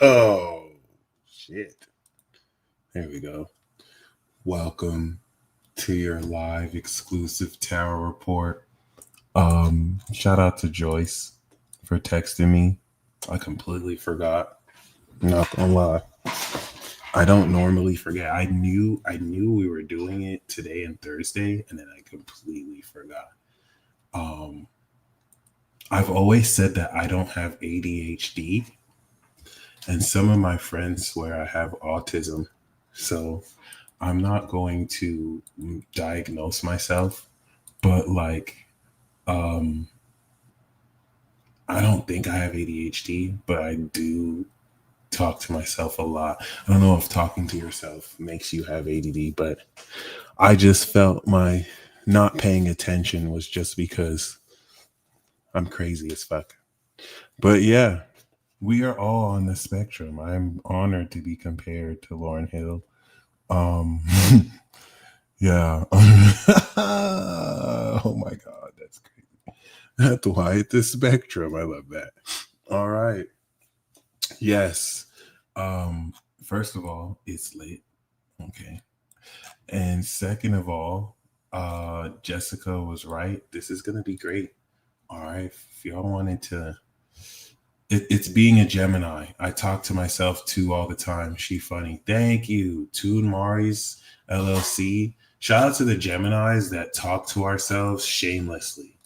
Oh, shit. There we go. Welcome to your live exclusive tower report. Shout out to Joyce for texting me. I completely forgot. Not gonna lie. I don't normally forget. I knew we were doing it today and Thursday, and then I completely forgot. Um, I've always said that I don't have ADHD, and some of my friends swear I have autism. So I'm not going to diagnose myself, but um, I don't think I have ADHD, but I do talk to myself a lot. I don't know if talking to yourself makes you have ADD, but I just felt my not paying attention was just because I'm crazy as fuck. But yeah, we are all on the spectrum. I'm honored to be compared to Lauren Hill. Um, yeah. Oh my God, that's crazy. That's why it's the spectrum. I love that. All right. Yes. Um, First of all, it's lit. Okay. And second of all, Jessica was right. This is gonna be great. All right. If y'all wanted to it's being a Gemini. I talk to myself too all the time. She funny. Thank you. Toon Mari's LLC. Shout out to the Geminis that talk to ourselves shamelessly.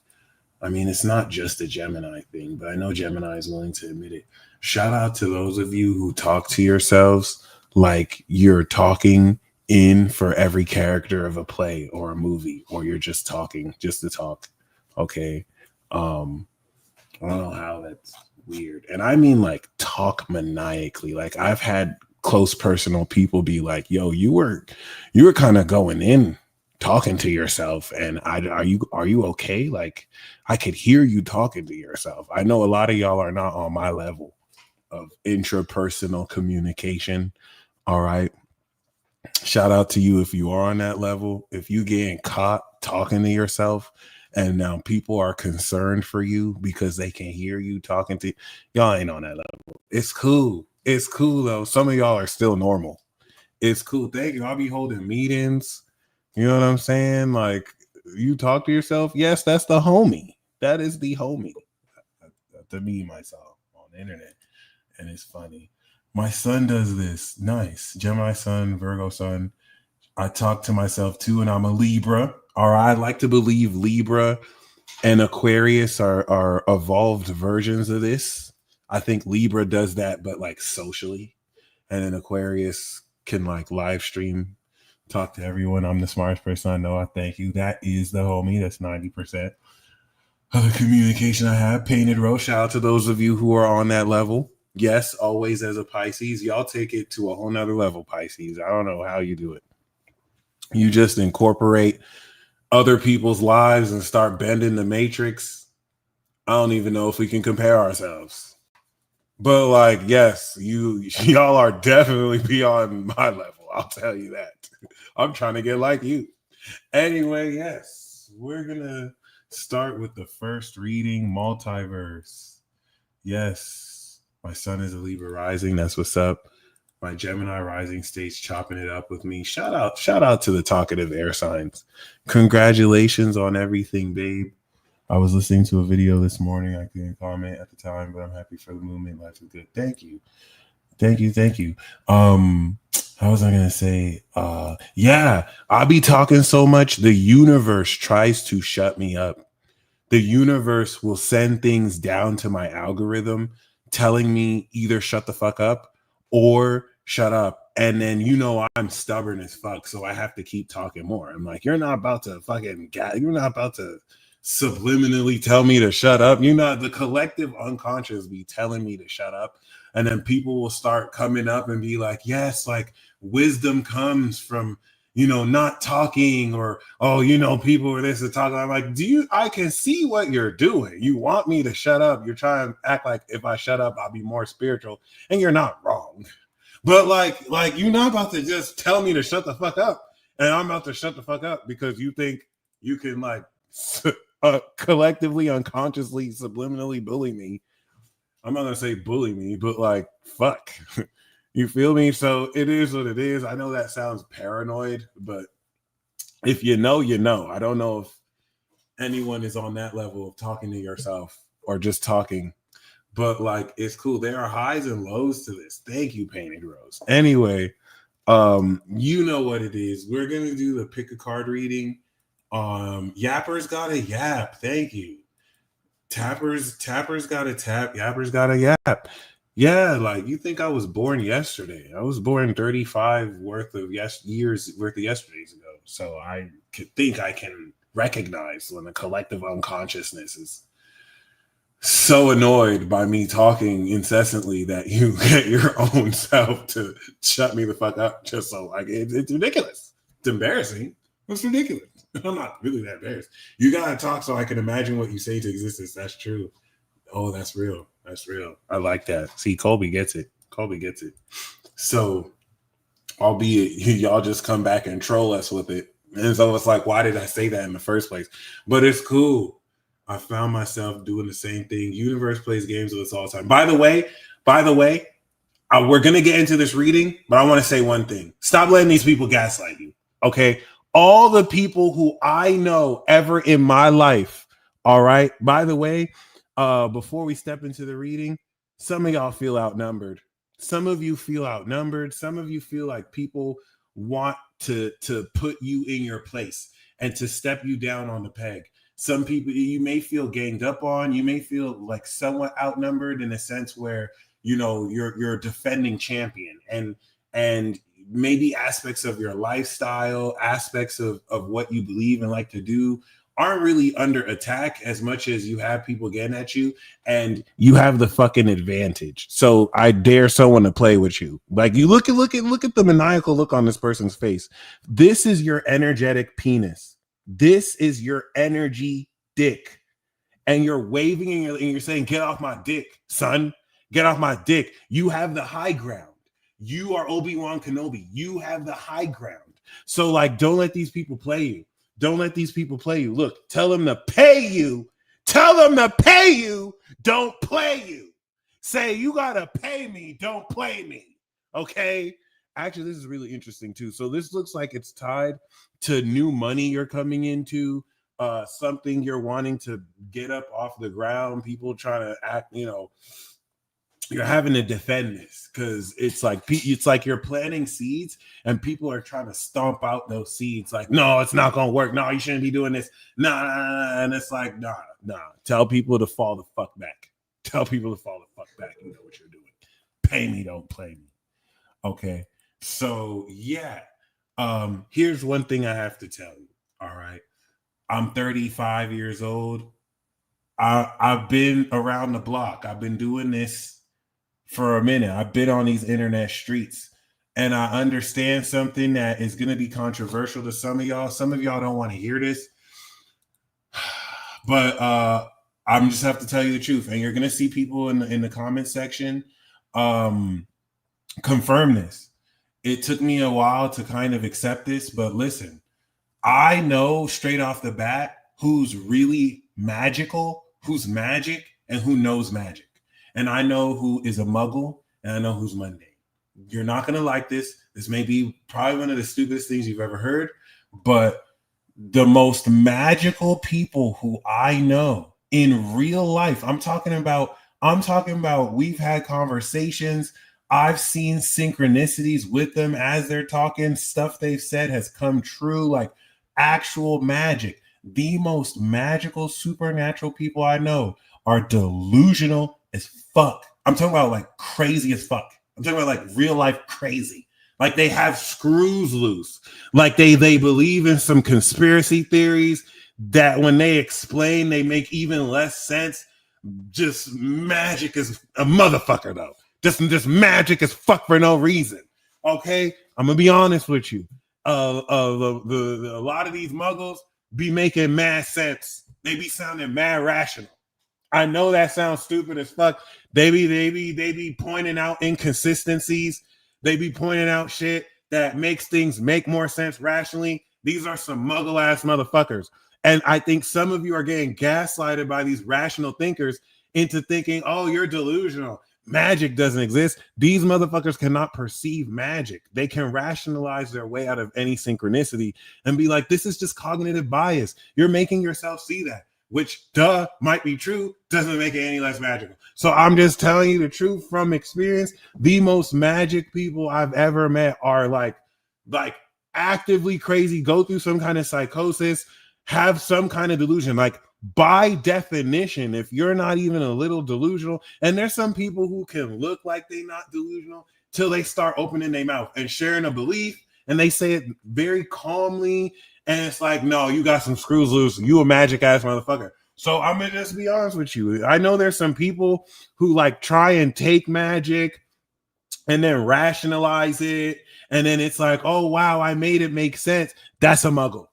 I mean, it's not just a Gemini thing, but I know Gemini is willing to admit it. Shout out to those of you who talk to yourselves like you're talking in for every character of a play or a movie, or you're just talking just to talk. Okay. Um, I don't know how that's weird. And I mean like talk maniacally. Like I've had close personal people be like, yo, you were kind of going in talking to yourself, and are you okay? Like I could hear you talking to yourself. I know a lot of y'all are not on my level of intrapersonal communication. All right. Shout out to you if you are on that level. If you getting caught talking to yourself and now people are concerned for you because they can hear you talking to y'all, ain't on that level. It's cool. It's cool though. Some of y'all are still normal. It's cool. Thank you. I'll be holding meetings. You know what I'm saying? Like you talk to yourself. Yes, that's the homie. That is the homie. The meme I saw on the internet. And it's funny. My son does this. Nice. Gemini son, Virgo son. I talk to myself too, and I'm a Libra. Or I like to believe Libra and Aquarius are evolved versions of this. I think Libra does that, but like socially. And then Aquarius can like live stream, talk to everyone. I'm the smartest person I know. I thank you. That is the homie. That's 90% of the communication I have. Painted Rose. Shout out to those of you who are on that level. Yes, always as a Pisces. Y'all take it to a whole nother level, Pisces. I don't know how you do it. You just incorporate other people's lives and start bending the matrix. I don't even know if we can compare ourselves. But like, yes, y'all are definitely beyond my level. I'll tell you that. I'm trying to get like you. Anyway, yes, we're gonna start with the first reading, multiverse. Yes, my son is a Libra rising. That's what's up. My Gemini rising stays chopping it up with me. Shout out to the talkative air signs. Congratulations on everything, babe. I was listening to a video this morning. I couldn't comment at the time, but I'm happy for the movement. Life is good. Thank you. Thank you. Thank you. How was I gonna say? Yeah, I be talking so much, the universe tries to shut me up. The universe will send things down to my algorithm telling me either shut the fuck up or shut up. And then I'm stubborn as fuck, so I have to keep talking more. I'm like, you're not about to you're not about to subliminally tell me to shut up. The collective unconscious be telling me to shut up. And then people will start coming up and be like, yes, like wisdom comes from not talking, or people are this to talk. I'm like, I can see what you're doing. You want me to shut up. You're trying to act like if I shut up, I'll be more spiritual, and you're not wrong. But like you're not about to just tell me to shut the fuck up, and I'm about to shut the fuck up because you think you can collectively, unconsciously, subliminally bully me. I'm not gonna say bully me, but like fuck. You feel me? So it is what it is. I know that sounds paranoid, but if you know, you know. I don't know if anyone is on that level of talking to yourself or just talking, but like it's cool. There are highs and lows to this. Thank you, Painted Rose. Anyway, you know what it is. We're gonna do the pick a card reading. Yapper's got a yap. Thank you. Tapper's got a tap. Yapper's got a yap. Yeah, like you think I was born yesterday. I was born 35 years worth of yesterdays ago. So I could think I can recognize when the collective unconsciousness is so annoyed by me talking incessantly that you get your own self to shut me the fuck up just so like it's ridiculous. It's embarrassing. It's ridiculous. I'm not really that embarrassed. You gotta talk so I can imagine what you say to existence. That's true. Oh, that's real. That's real. I like that. See, Colby gets it. Colby gets it. So, albeit y'all just come back and troll us with it. And so it's like, why did I say that in the first place? But it's cool. I found myself doing the same thing. Universe plays games with us all the time. By the way, we're going to get into this reading, but I want to say one thing. Stop letting these people gaslight you. Okay. All the people who I know ever in my life. All right. By the way, before we step into the reading, some of y'all feel outnumbered. Some of you feel outnumbered. Some of you feel like people want to put you in your place and to step you down on the peg. Some people you may feel ganged up on. You may feel like somewhat outnumbered in a sense where, you know, you're a defending champion and maybe aspects of your lifestyle, aspects of what you believe and like to do aren't really under attack as much as you have people getting at you and you have the fucking advantage. So I dare someone to play with you. Like you look at the maniacal look on this person's face. This is your energetic penis. This is your energy dick. And you're waving and you're saying, get off my dick, son. Get off my dick. You have the high ground. You are Obi-Wan Kenobi. You have the high ground. So like, don't let these people play you. Don't let these people play you. Look, tell them to pay you. Tell them to pay you. Don't play you. Say, you got to pay me. Don't play me. Okay? Actually, this is really interesting too. So this looks like it's tied to new money you're coming into, something you're wanting to get up off the ground. People trying to act, you know, you're having to defend this because it's like you're planting seeds and people are trying to stomp out those seeds. Like, no, it's not gonna work. No, you shouldn't be doing this. Nah. And it's like, nah. Tell people to fall the fuck back. Tell people to fall the fuck back. You know what you're doing. Pay me, don't play me. Okay. So yeah. Here's one thing I have to tell you. All right. I'm 35 years old. I've been around the block. I've been doing this for a minute. I've been on these internet streets and I understand something that is going to be controversial to some of y'all. Some of y'all don't want to hear this, but I'm just have to tell you the truth. And you're going to see people in the comment section confirm this. It took me a while to kind of accept this, but listen, I know straight off the bat who's really magical, who's magic, and who knows magic. And I know who is a muggle, and I know who's mundane. You're not going to like this. This may be probably one of the stupidest things you've ever heard, but the most magical people who I know in real life, I'm talking about we've had conversations. I've seen synchronicities with them as they're talking. Stuff they've said has come true, like actual magic. The most magical supernatural people I know are delusional as fuck. I'm talking about like crazy as fuck. I'm talking about like real life crazy. Like they have screws loose. Like they believe in some conspiracy theories that when they explain, they make even less sense. Just magic as a motherfucker though. Just magic as fuck for no reason. Okay, I'm gonna be honest with you. A lot of these muggles be making mad sense. They be sounding mad rational. I know that sounds stupid as fuck. They be pointing out inconsistencies. They be pointing out shit that makes things make more sense rationally. These are some muggle ass motherfuckers. And I think some of you are getting gaslighted by these rational thinkers into thinking, oh, you're delusional. Magic doesn't exist. These motherfuckers cannot perceive magic. They can rationalize their way out of any synchronicity and be like, this is just cognitive bias. You're making yourself see that, which might be true, doesn't make it any less magical. So I'm just telling you the truth from experience. The most magic people I've ever met are like actively crazy, go through some kind of psychosis, have some kind of delusion. Like, by definition, if you're not even a little delusional, and there's some people who can look like they're not delusional till they start opening their mouth and sharing a belief, and they say it very calmly, and it's like, no, you got some screws loose, you a magic ass motherfucker. So I'm gonna just be honest with you. I know there's some people who like try and take magic and then rationalize it, and then it's like, oh wow, I made it make sense. That's a muggle.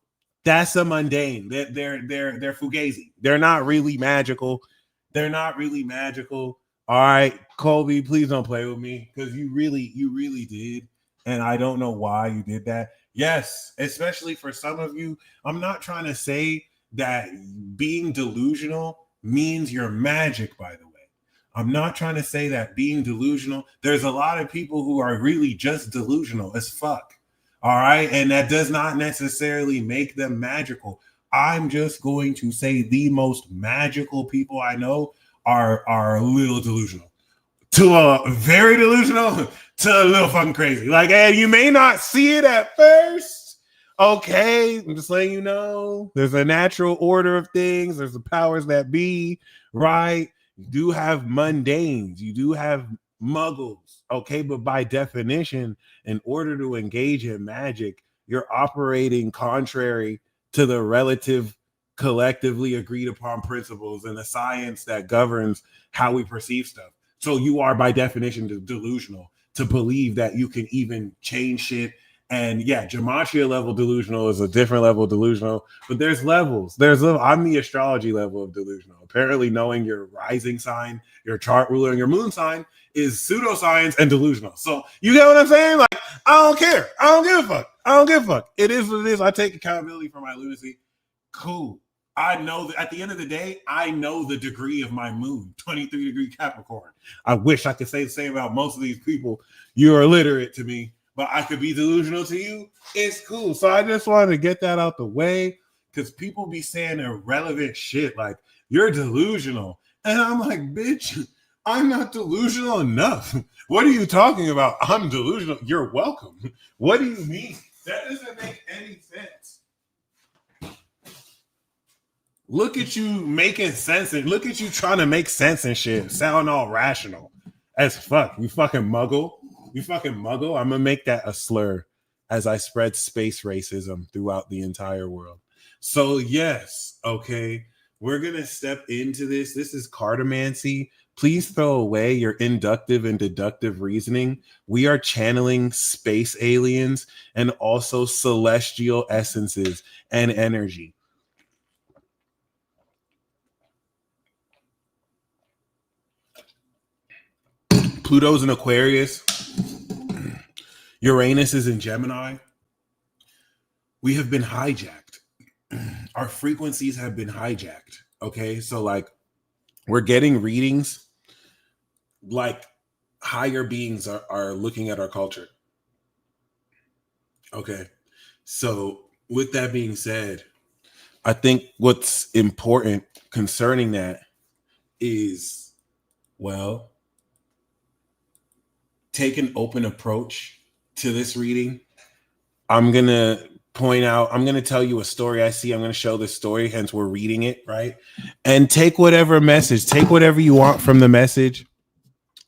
That's a mundane. They're fugazi. They're not really magical. They're not really magical. All right, Colby, please don't play with me, because you really did, and I don't know why you did that. Yes, especially for some of you. I'm not trying to say that being delusional means you're magic, by the way. I'm not trying to say that being delusional. There's a lot of people who are really just delusional as fuck. All right. And that does not necessarily make them magical. I'm just going to say the most magical people I know are a little delusional, to a very delusional, to a little fucking crazy. Like, hey, you may not see it at first. Okay. I'm just letting you know there's a natural order of things. There's the powers that be, right? You do have mundanes. You do have muggles. Okay. But by definition, in order to engage in magic, you're operating contrary to the relative, collectively agreed upon principles and the science that governs how we perceive stuff. So you are by definition delusional to believe that you can even change shit. And yeah, gematria level delusional is a different level of delusional, but there's levels. I'm the astrology level of delusional. Apparently knowing your rising sign, your chart ruler, and your moon sign is pseudoscience and delusional. So you get what I'm saying? Like, I don't care. I don't give a fuck. I don't give a fuck. It is what it is. I take accountability for my lunacy. Cool. I know that at the end of the day, I know the degree of my moon, 23 degree Capricorn. I wish I could say the same about most of these people. You're illiterate to me, but I could be delusional to you. It's cool. So I just wanted to get that out the way, because people be saying irrelevant shit like, you're delusional. And I'm like, bitch, I'm not delusional enough. What are you talking about? I'm delusional. You're welcome. What do you mean? That doesn't make any sense. Look at you making sense, and look at you trying to make sense and shit. Sound all rational as fuck. You fucking muggle. You fucking muggle. I'm gonna make that a slur as I spread space racism throughout the entire world. So yes, okay, we're gonna step into this. This is cartomancy. Please throw away your inductive and deductive reasoning. We are channeling space aliens and also celestial essences and energy. Pluto's in Aquarius. Uranus is in Gemini. We have been hijacked. Our frequencies have been hijacked. Okay. So like, we're getting readings like higher beings are looking at our culture. Okay. So with that being said, I think what's important concerning that is, well, take an open approach to this reading. I'm going to tell you a story I see. I'm going to show this story, hence we're reading it, right? And take whatever message, take whatever you want from the message.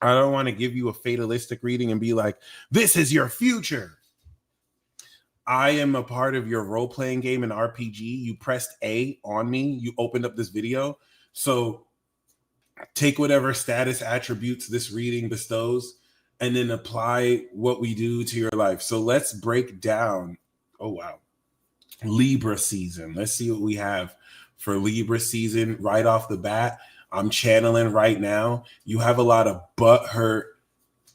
I don't want to give you a fatalistic reading and be like, this is your future. I am a part of your role-playing game in RPG. You pressed A on me. You opened up this video. So take whatever status attributes this reading bestows and then apply what we do to your life. So let's break down. Oh, wow. Libra season. Let's see what we have for Libra season right off the bat. I'm channeling right now. You have a lot of butthurt,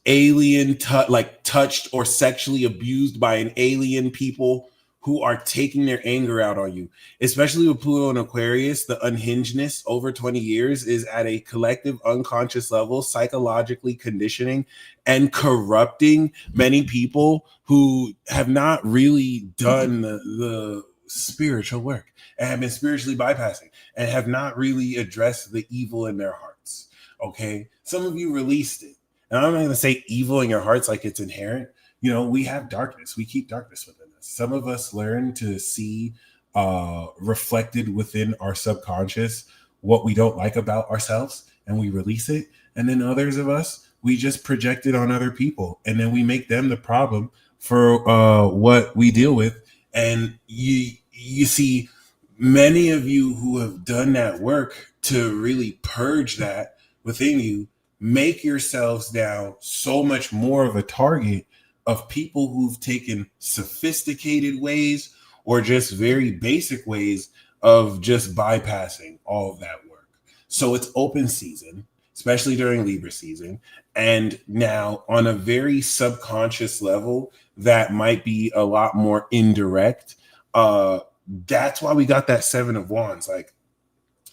alien, touched or sexually abused by an alien people who are taking their anger out on you, especially with Pluto and Aquarius. The unhingedness over 20 years is at a collective unconscious level, psychologically conditioning and corrupting many people who have not really done the spiritual work and have been spiritually bypassing and have not really addressed the evil in their hearts. Okay. Some of you released it. And I'm not going to say evil in your hearts like it's inherent. You know, we have darkness. We keep darkness within us. Some of us learn to see reflected within our subconscious what we don't like about ourselves, and we release it. And then others of us, we just project it on other people, and then we make them the problem for what we deal with. And you see, many of you who have done that work to really purge that within you make yourselves now so much more of a target of people who've taken sophisticated ways or just very basic ways of just bypassing all of that work. So it's open season, especially during Libra season. And now on a very subconscious level, that might be a lot more indirect. That's why we got that 7 of Wands. Like,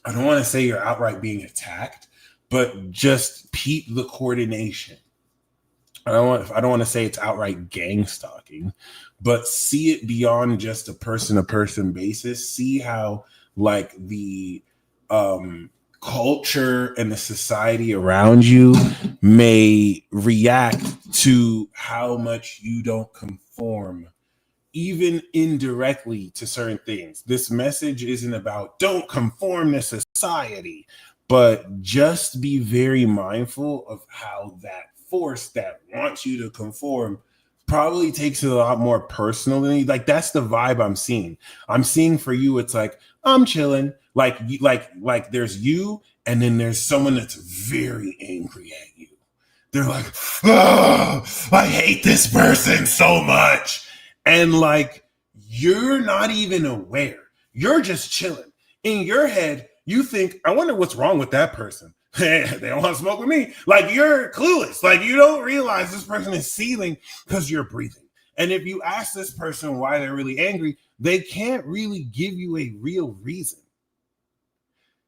I don't want to say you're outright being attacked, but just peep the coordination. I don't want to say it's outright gang stalking, but see it beyond just a person-to-person basis. See how like the culture and the society around you may react to how much you don't conform, even indirectly, to certain things. This message isn't about don't conform to society, but just be very mindful of how that force that wants you to conform probably takes it a lot more personally. Like, that's the vibe I'm seeing. I'm seeing for you, it's like, I'm chilling. Like there's you, and then there's someone that's very angry at you. They're like, oh, I hate this person so much. And like, you're not even aware. You're just chilling. In your head, you think, I wonder what's wrong with that person. They don't want to smoke with me. Like, you're clueless. Like, you don't realize this person is seething because you're breathing. And if you ask this person why they're really angry, they can't really give you a real reason.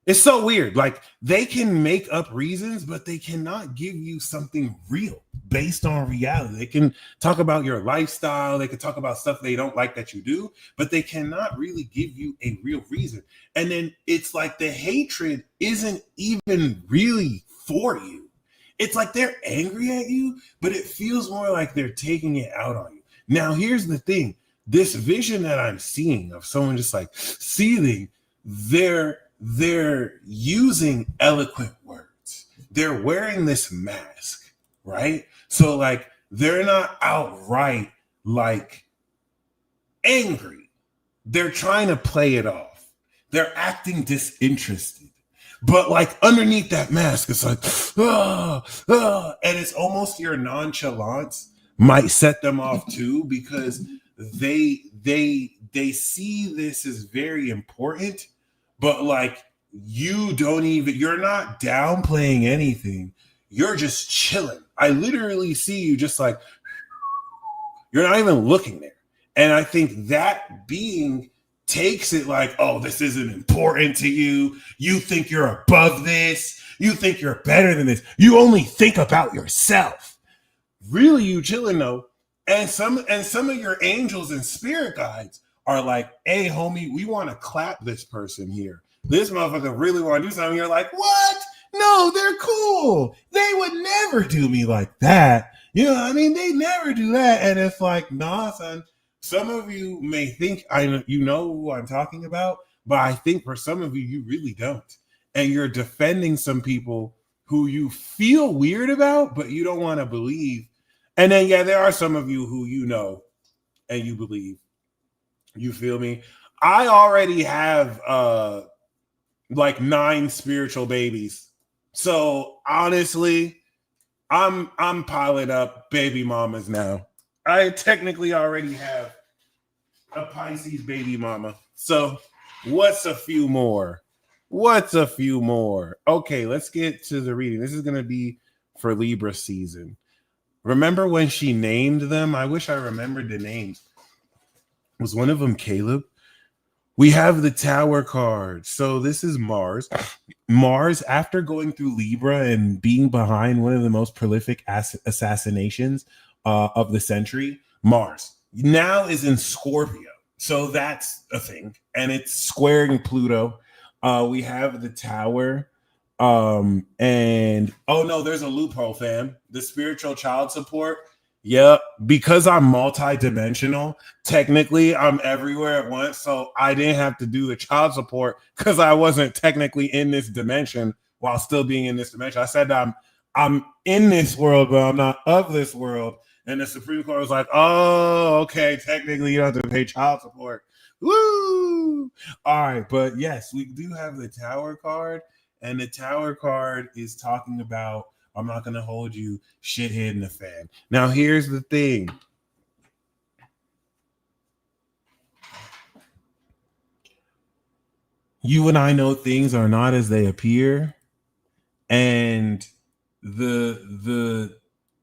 It's so weird. Like, they can make up reasons, but they cannot give you something real based on reality. They can talk about your lifestyle. They can talk about stuff they don't like that you do, but they cannot really give you a real reason. And then it's like the hatred isn't even really for you. It's like they're angry at you, but it feels more like they're taking it out on you. Now, here's the thing. This vision that I'm seeing of someone just like seething, they're using eloquent words. They're wearing this mask, right? So like, they're not outright like angry. They're trying to play it off. They're acting disinterested. But like underneath that mask, it's like, and it's almost your nonchalance might set them off too, because they see this as very important. But like, you're not downplaying anything. You're just chilling. I literally see you just like, you're not even looking there. And I think that being takes it like, oh, this isn't important to you. You think you're above this. You think you're better than this. You only think about yourself. Really, you chilling though. And some of your angels and spirit guides are like, hey, homie, we want to clap this person here. This motherfucker really want to do something. You're like, what? No, they're cool. They would never do me like that. You know what I mean? They never do that. And it's like, nah, son. Some of you may think you know who I'm talking about, but I think for some of you, you really don't. And you're defending some people who you feel weird about, but you don't want to believe. And then, yeah, there are some of you who you know and you believe. You feel me? I already have like 9 spiritual babies. So honestly, I'm piling up baby mamas now. I technically already have a Pisces baby mama. So what's a few more? Okay, let's get to the reading. This is going to be for Libra season. Remember when she named them? I wish I remembered the names. Was one of them Caleb? We have the Tower card. So this is Mars. Mars, after going through Libra and being behind one of the most prolific assassinations of the century, Mars now is in Scorpio. So that's a thing. And it's squaring Pluto. We have the Tower. And oh no, there's a loophole, fam. The spiritual child support. Yeah, because I'm multi-dimensional, technically I'm everywhere at once. So I didn't have to do the child support because I wasn't technically in this dimension while still being in this dimension. I said I'm in this world, but I'm not of this world. And the Supreme Court was like, oh, okay, technically you don't have to pay child support. Woo! All right, but yes, we do have the Tower card, and the Tower card is talking about I'm not going to hold you shithead in the fan. Now, here's the thing. You and I know things are not as they appear. And the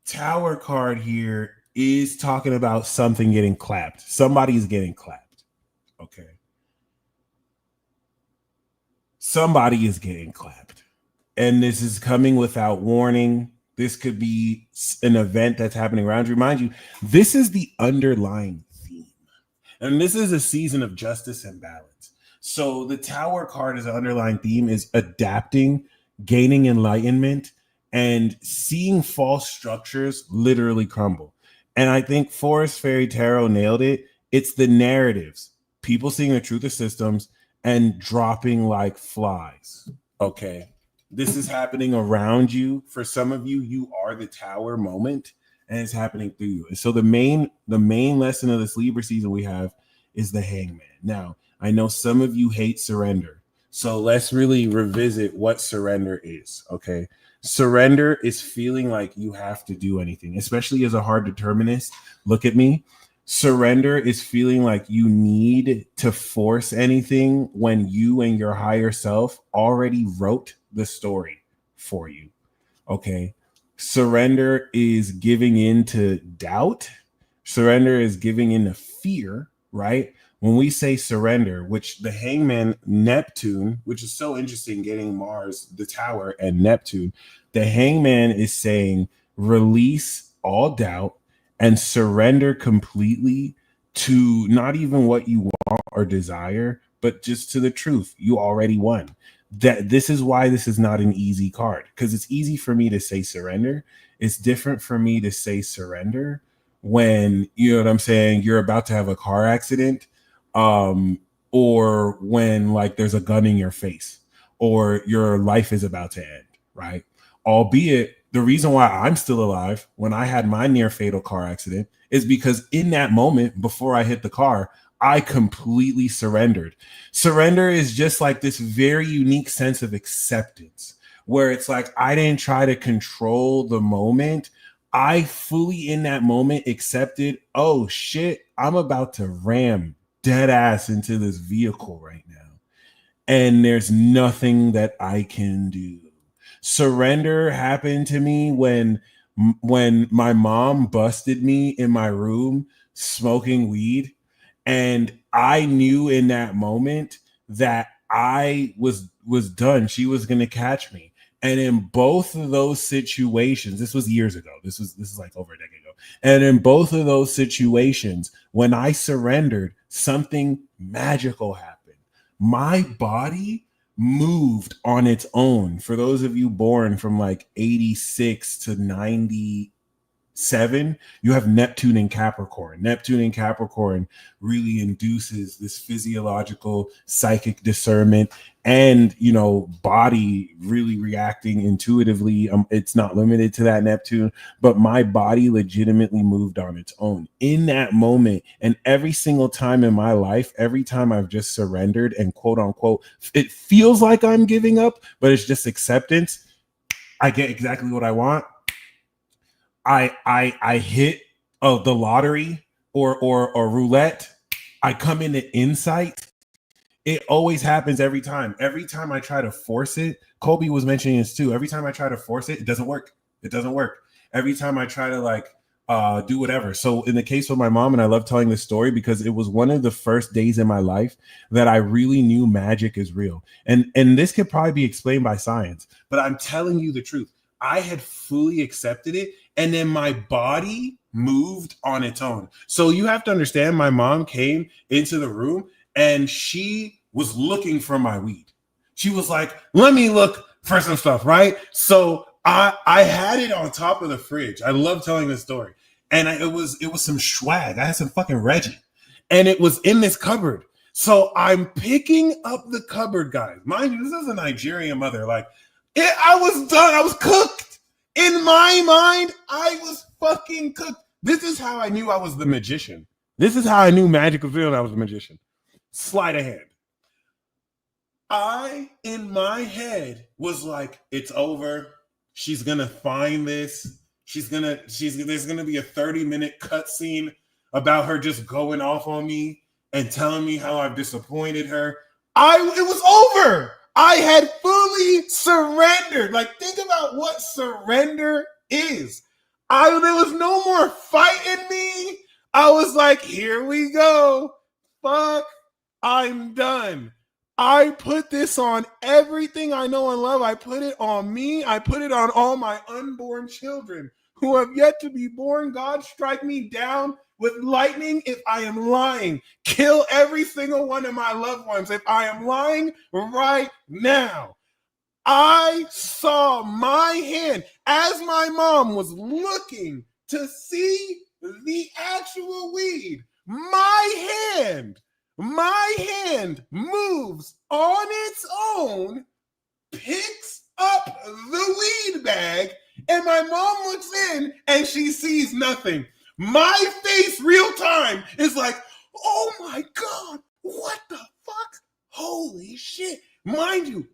Tower card here is talking about something getting clapped. Somebody's getting clapped. Okay. Somebody is getting clapped. And this is coming without warning. This could be an event that's happening around you. Mind you, this is the underlying theme. And this is a season of justice and balance. So the Tower card as an underlying theme is adapting, gaining enlightenment, and seeing false structures literally crumble. And I think Forest Fairy Tarot nailed it. It's the narratives, people seeing the truth of systems and dropping like flies. Okay. This is happening around you. For some of you, you are the Tower moment, and it's happening through you. And so the main lesson of this Libra season we have is the Hangman. Now, I know some of you hate surrender. So let's really revisit what surrender is, okay? Surrender is feeling like you have to do anything, especially as a hard determinist. Look at me. Surrender is feeling like you need to force anything when you and your higher self already wrote the story for you. Okay. Surrender is giving in to doubt. Surrender is giving in to fear, right? When we say surrender, which the Hangman Neptune, which is so interesting, getting Mars, the Tower, and Neptune, the Hangman is saying release all doubt and surrender completely to not even what you want or desire, but just to the truth. You already won. That this is why this is not an easy card, because it's easy for me to say surrender. It's different for me to say surrender when, you know what I'm saying, you're about to have a car accident, or when like there's a gun in your face or your life is about to end, right? Albeit the reason why I'm still alive when I had my near fatal car accident is because in that moment before I hit the car, I completely surrendered. Surrender is just like this very unique sense of acceptance where it's like I didn't try to control the moment. I fully in that moment accepted, oh shit, I'm about to ram dead ass into this vehicle right now. And there's nothing that I can do. Surrender happened to me when my mom busted me in my room smoking weed. And I knew in that moment that I was done. She was going to catch me. And in both of those situations, this was years ago. This is like over a decade ago. And in both of those situations, when I surrendered, something magical happened. My body moved on its own. For those of you born from like 86 to 97, you have Neptune in Capricorn. Neptune in Capricorn really induces this physiological psychic discernment and, you know, body really reacting intuitively. It's not limited to that Neptune, but my body legitimately moved on its own in that moment. And every single time in my life, every time I've just surrendered and quote unquote, it feels like I'm giving up, but it's just acceptance. I get exactly what I want. I hit the lottery or roulette. I come into insight. It always happens every time. Every time I try to force it, Kobe was mentioning this too. Every time I try to force it, it doesn't work. It doesn't work. Every time I try to like do whatever. So in the case of my mom, and I love telling this story because it was one of the first days in my life that I really knew magic is real. And this could probably be explained by science, but I'm telling you the truth. I had fully accepted it, and then my body moved on its own. So you have to understand, my mom came into the room and she was looking for my weed. She was like, let me look for some stuff, right? So I had it on top of the fridge. I love telling this story. And it was some swag. I had some fucking Reggie. And it was in this cupboard. So I'm picking up the cupboard, guys. Mind you, this is a Nigerian mother. Like, I was done. I was cooked. In my mind, I was fucking cooked. This is how I knew I was the magician. This is how I knew magic was real and I was the magician. Sleight of hand. I, in my head, was like, it's over. She's gonna find this. There's gonna be a 30-minute cutscene about her just going off on me and telling me how I've disappointed her. It was over. I had fully surrendered. Like, think about what surrender is. There was no more fighting me. I was like, here we go. Fuck, I'm done. I put this on everything I know and love. I put it on me. I put it on all my unborn children who have yet to be born. God, strike me down with lightning if I am lying. Kill every single one of my loved ones if I am lying right now. I saw my hand as my mom was looking to see the actual weed. My hand moves on its own, picks up the weed bag, and my mom looks in and she sees nothing. My face, real time, is like, oh my God, what the fuck? Holy shit. Mind you,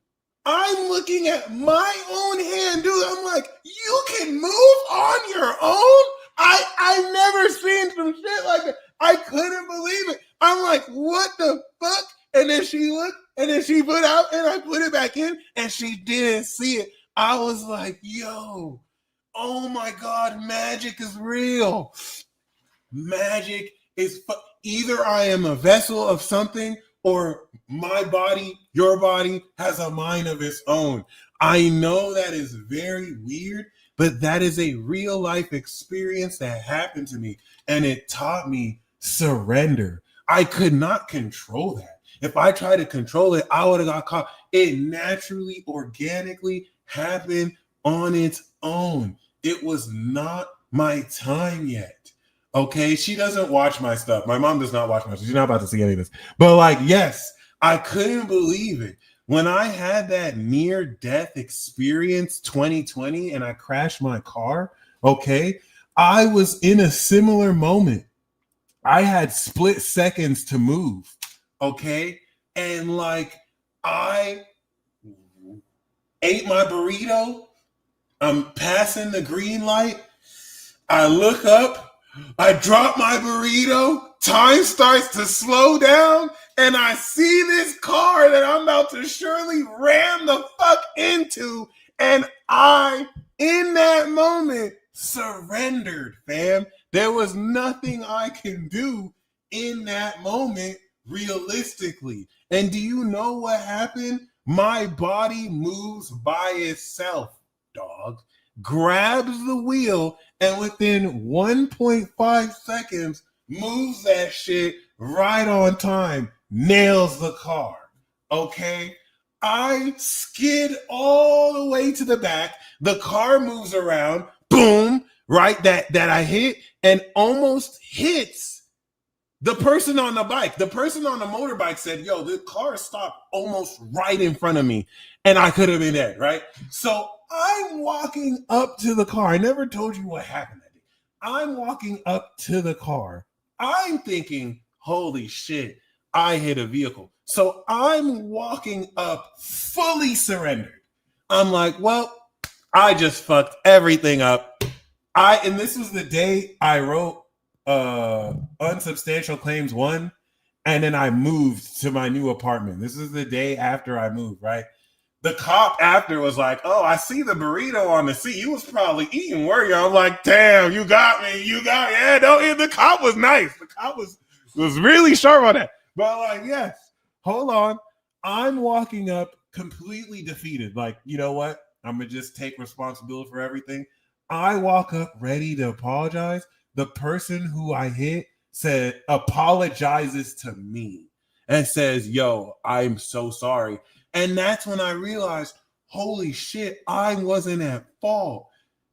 I'm looking at my own hand, dude. I'm like, you can move on your own? I never seen some shit like that. I couldn't believe it. I'm like, what the fuck? And then she looked, and then she put out, and I put it back in, and she didn't see it. I was like, yo, oh my God, magic is real. Magic is either I am a vessel of something, or my body, your body, has a mind of its own. I know that is very weird, but that is a real life experience that happened to me, and it taught me surrender. I could not control that. If I tried to control it, I would have got caught. It naturally, organically happened on its own. It was not my time yet. Okay, she doesn't watch my stuff. My mom does not watch my stuff. She's not about to see any of this. But like, yes, I couldn't believe it. When I had that near-death experience 2020 and I crashed my car, okay, I was in a similar moment. I had split seconds to move, okay? And like, I ate my burrito. I'm passing the green light. I look up. I drop my burrito. Time starts to slow down. And I see this car that I'm about to surely ram the fuck into. And I, in that moment, surrendered, fam. There was nothing I can do in that moment realistically. And do you know what happened? My body moves by itself, dog. Grabs the wheel and within 1.5 seconds moves that shit right on time. Nails the car. Okay? I skid all the way to the back. The car moves around. Boom. Right? That I hit and almost hits the person on the bike. The person on the motorbike said, yo, the car stopped almost right in front of me and I could have been dead, right? So I'm walking up to the car. I never told you what happened that day. I'm walking up to the car. I'm thinking, holy shit, I hit a vehicle. So I'm walking up fully surrendered. I'm like, well, I just fucked everything up. And this was the day I wrote Unsubstantial Claims 1, and then I moved to my new apartment. This is the day after I moved, right? The cop after was like, "Oh, I see the burrito on the seat. You was probably eating, were you?" I'm like, "Damn, you got me. You got me." Yeah, no, the cop was nice. The cop was really sharp on that. But like, yes, hold on. I'm walking up completely defeated. Like, you know what? I'm gonna just take responsibility for everything. I walk up ready to apologize. The person who I hit apologizes to me and says, "Yo, I'm so sorry." And that's when I realized, holy shit, I wasn't at fault.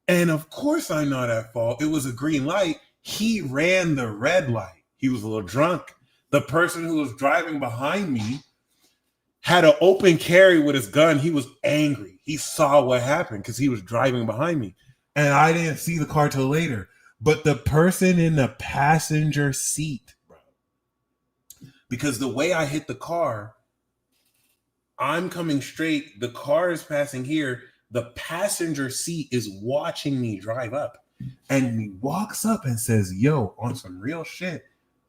And of course I'm not at fault. It was a green light. He ran the red light. He was a little drunk. The person who was driving behind me had an open carry with his gun. He was angry. He saw what happened because he was driving behind me. And I didn't see the car till later. But the person in the passenger seat, bro, because the way I hit the car, I'm coming straight. The car is passing here. The passenger seat is watching me drive up. And he walks up and says, "Yo, on some real shit,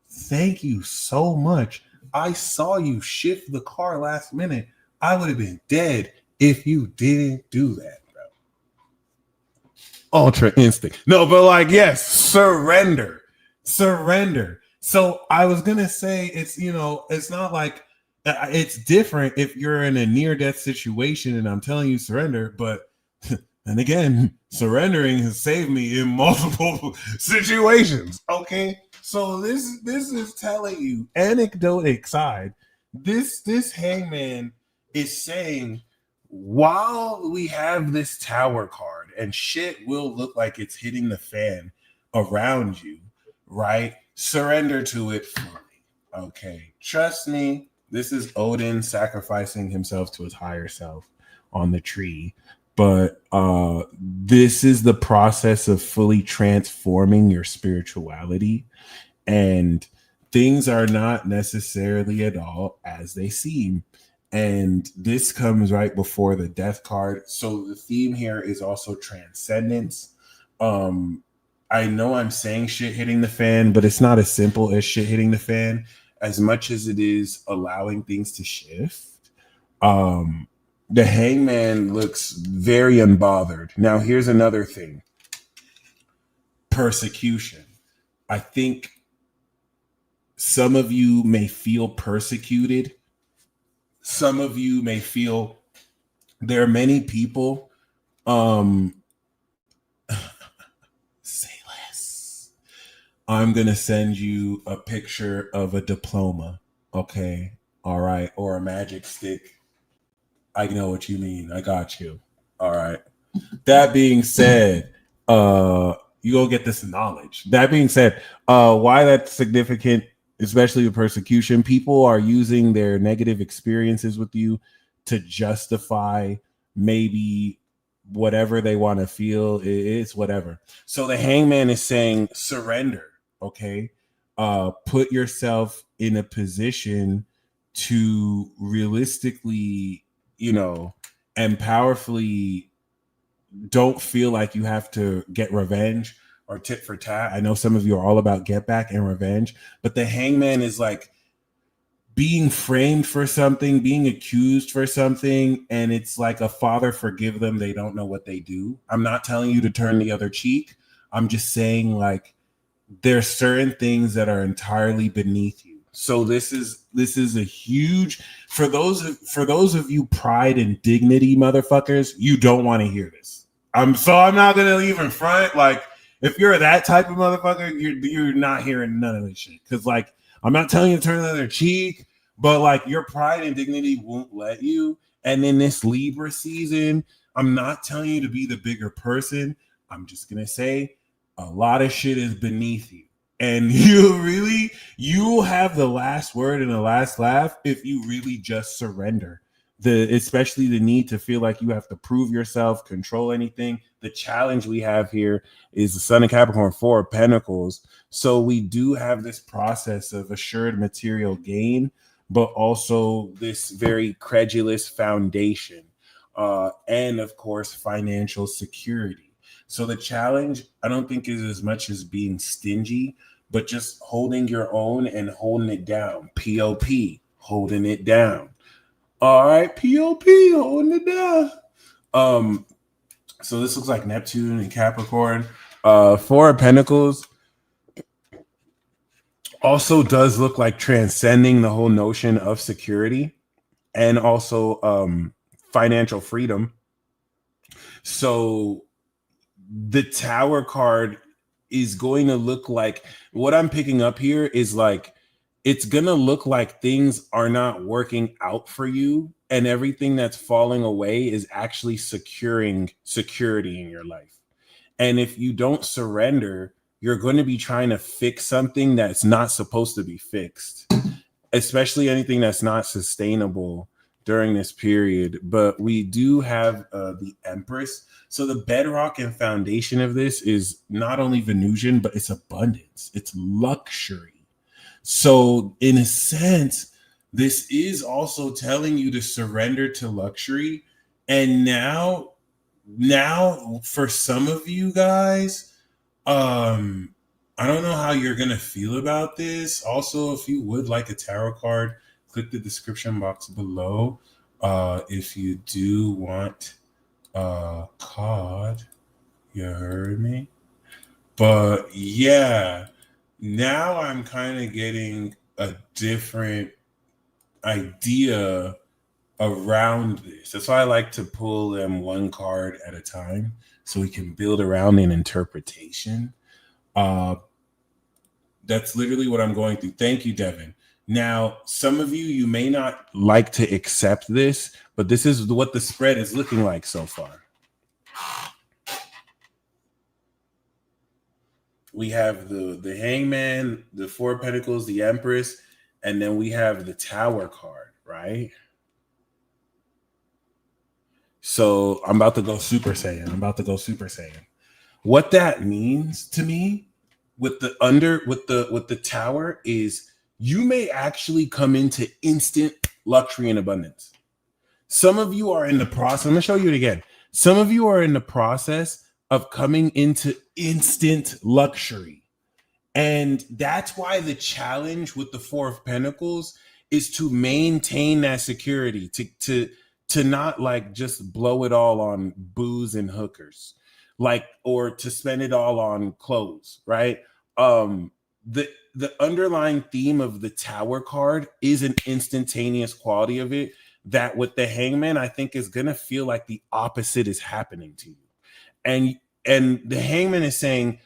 thank you so much. I saw you shift the car last minute. I would have been dead if you didn't do that, bro." Ultra instinct. No, but like, yes, surrender. Surrender. So I was going to say, it's, it's not like, it's different if you're in a near-death situation and I'm telling you surrender, but and again, surrendering has saved me in multiple situations. Okay, so this is telling you, anecdote aside, this hangman is saying, while we have this tower card and shit will look like it's hitting the fan around you, right? Surrender to it fully. Okay, trust me. This is Odin sacrificing himself to his higher self on the tree. But this is the process of fully transforming your spirituality. And things are not necessarily at all as they seem. And this comes right before the death card. So the theme here is also transcendence. I know I'm saying shit hitting the fan, but it's not as simple as shit hitting the fan as much as it is allowing things to shift. The hangman looks very unbothered. Now, here's another thing. Persecution. I think some of you may feel persecuted. Some of you may feel there are many people. Say less. I'm going to send you a picture of a diploma. Okay. All right. Or a magic stick. I know what you mean. I got you. All right. That being said, you go get this knowledge. That being said, why that's significant, especially with persecution, people are using their negative experiences with you to justify maybe whatever they want to feel. It's whatever. So the hangman is saying surrender. Okay. Put yourself in a position to realistically, and powerfully don't feel like you have to get revenge or tit for tat. I know some of you are all about get back and revenge, but the hangman is like being framed for something, being accused for something, and it's like a father forgive them. They don't know what they do. I'm not telling you to turn the other cheek. I'm just saying, like, there's certain things that are entirely beneath you. So this is a huge, for those of you pride and dignity motherfuckers, you don't want to hear this. I'm not gonna leave in front. Like, if you're that type of motherfucker, you're not hearing none of this shit. Because, like, I'm not telling you to turn the other cheek, but like, your pride and dignity won't let you. And in this Libra season, I'm not telling you to be the bigger person. I'm just gonna say a lot of shit is beneath you. And you'll have the last word and the last laugh if you really just surrender. Especially the need to feel like you have to prove yourself, control anything. The challenge we have here is the Sun and Capricorn, 4 of Pentacles. So we do have this process of assured material gain, but also this very credulous foundation, and of course, financial security. So the challenge, I don't think, is as much as being stingy, but just holding your own and holding it down. POP, holding it down. All right, POP holding it down. So this looks like Neptune and Capricorn. Four of Pentacles also does look like transcending the whole notion of security and also financial freedom. So the Tower card is going to look like, what I'm picking up here is like, it's going to look like things are not working out for you, and everything that's falling away is actually securing security in your life. And if you don't surrender, you're going to be trying to fix something that's not supposed to be fixed, especially anything that's not sustainable during this period. But we do have the Empress. So the bedrock and foundation of this is not only Venusian, but it's abundance, it's luxury. So in a sense, this is also telling you to surrender to luxury. And now for some of you guys, I don't know how you're gonna feel about this. Also, if you would like a tarot card, click the description box below. If you do want a card, you heard me. But yeah, now I'm kind of getting a different idea around this. That's why I like to pull them one card at a time so we can build around an interpretation. That's literally what I'm going through. Thank you, Devin. Now, some of you may not like to accept this, but this is what the spread is looking like so far. We have the Hangman, the Four of Pentacles, the Empress, and then we have the Tower card, right? So I'm about to go Super Saiyan. What that means to me with the Tower is you may actually come into instant luxury and abundance. Some of you are in the process. I'm gonna show you it again. Some of you are in the process of coming into instant luxury. And that's why the challenge with the Four of Pentacles is to maintain that security, to not like just blow it all on booze and hookers, like, or to spend it all on clothes, right? The underlying theme of the Tower card is an instantaneous quality of it that with the Hangman, I think is gonna feel like the opposite is happening to you. And the Hangman is saying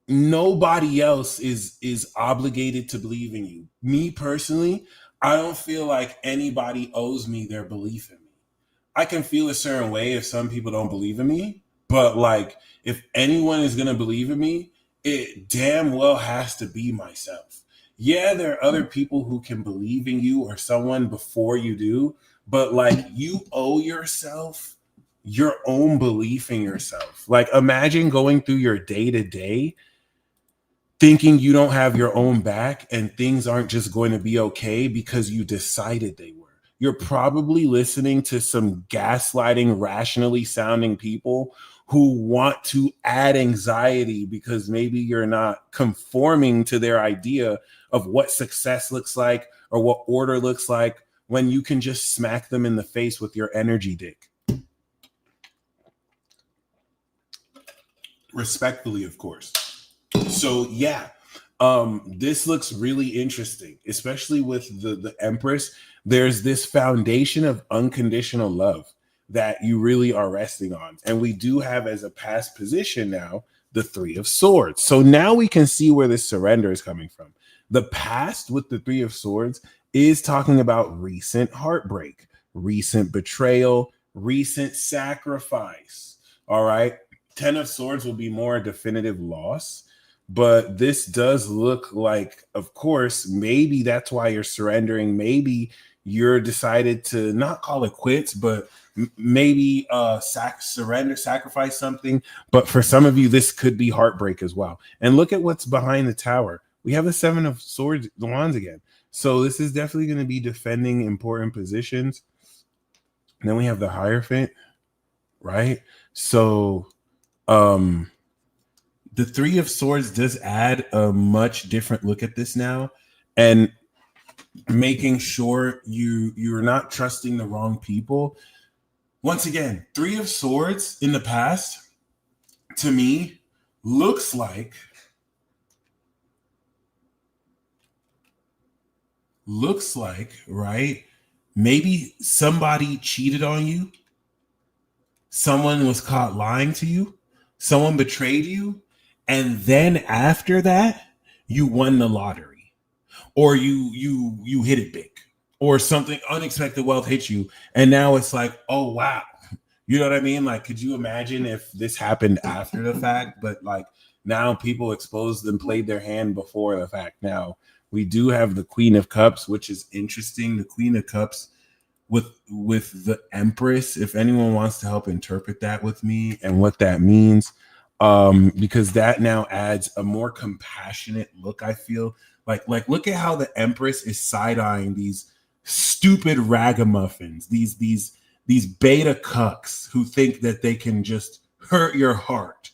nobody else is obligated to believe in you. Me personally, I don't feel like anybody owes me their belief in me. I can feel a certain way if some people don't believe in me, but like if anyone is gonna believe in me, it damn well has to be myself. Yeah, there are other people who can believe in you or someone before you do, but like you owe yourself your own belief in yourself. Like imagine going through your day to day thinking you don't have your own back and things aren't just going to be okay because you decided they were. You're probably listening to some gaslighting, rationally sounding people who want to add anxiety because maybe you're not conforming to their idea of what success looks like or what order looks like when you can just smack them in the face with your energy dick. Respectfully, of course. So yeah, this looks really interesting, especially with the Empress. There's this foundation of unconditional love that you really are resting on. And we do have as a past position now the Three of Swords. So now we can see where this surrender is coming from. The past with the Three of Swords is talking about recent heartbreak, recent betrayal, recent sacrifice. All right. Ten of Swords will be more a definitive loss. But this does look like, of course, maybe that's why you're surrendering. Maybe you're decided to not call it quits, but maybe sacrifice something. But for some of you, this could be heartbreak as well. And look at what's behind the Tower. We have the Seven of Swords, the Wands again. So this is definitely going to be defending important positions. And then we have the Hierophant, right? So, the Three of Swords does add a much different look at this now. And making sure you're not trusting the wrong people. Once again, Three of Swords in the past, to me, looks like right, maybe somebody cheated on you, someone was caught lying to you, someone betrayed you, and then after that you won the lottery, or you hit it big, or something unexpected wealth hit you, and now it's like, oh wow. You know what I mean? Like, could you imagine if this happened after the fact, but like now people exposed and played their hand before the fact? Now we do have the Queen of Cups, which is interesting. The Queen of Cups with the Empress, if anyone wants to help interpret that with me and what that means, because that now adds a more compassionate look. I feel like look at how the Empress is side-eyeing these stupid ragamuffins, these beta cucks who think that they can just hurt your heart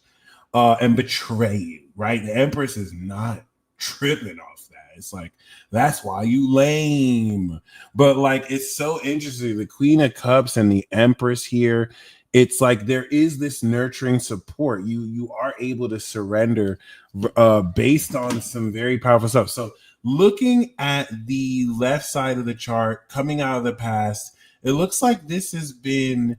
and betray you, right? The Empress is not tripping off that. It's like, that's why you lame. But like, it's so interesting. The Queen of Cups and the Empress here, it's like there is this nurturing support. You are able to surrender based on some very powerful stuff. So looking at the left side of the chart, coming out of the past, it looks like this has been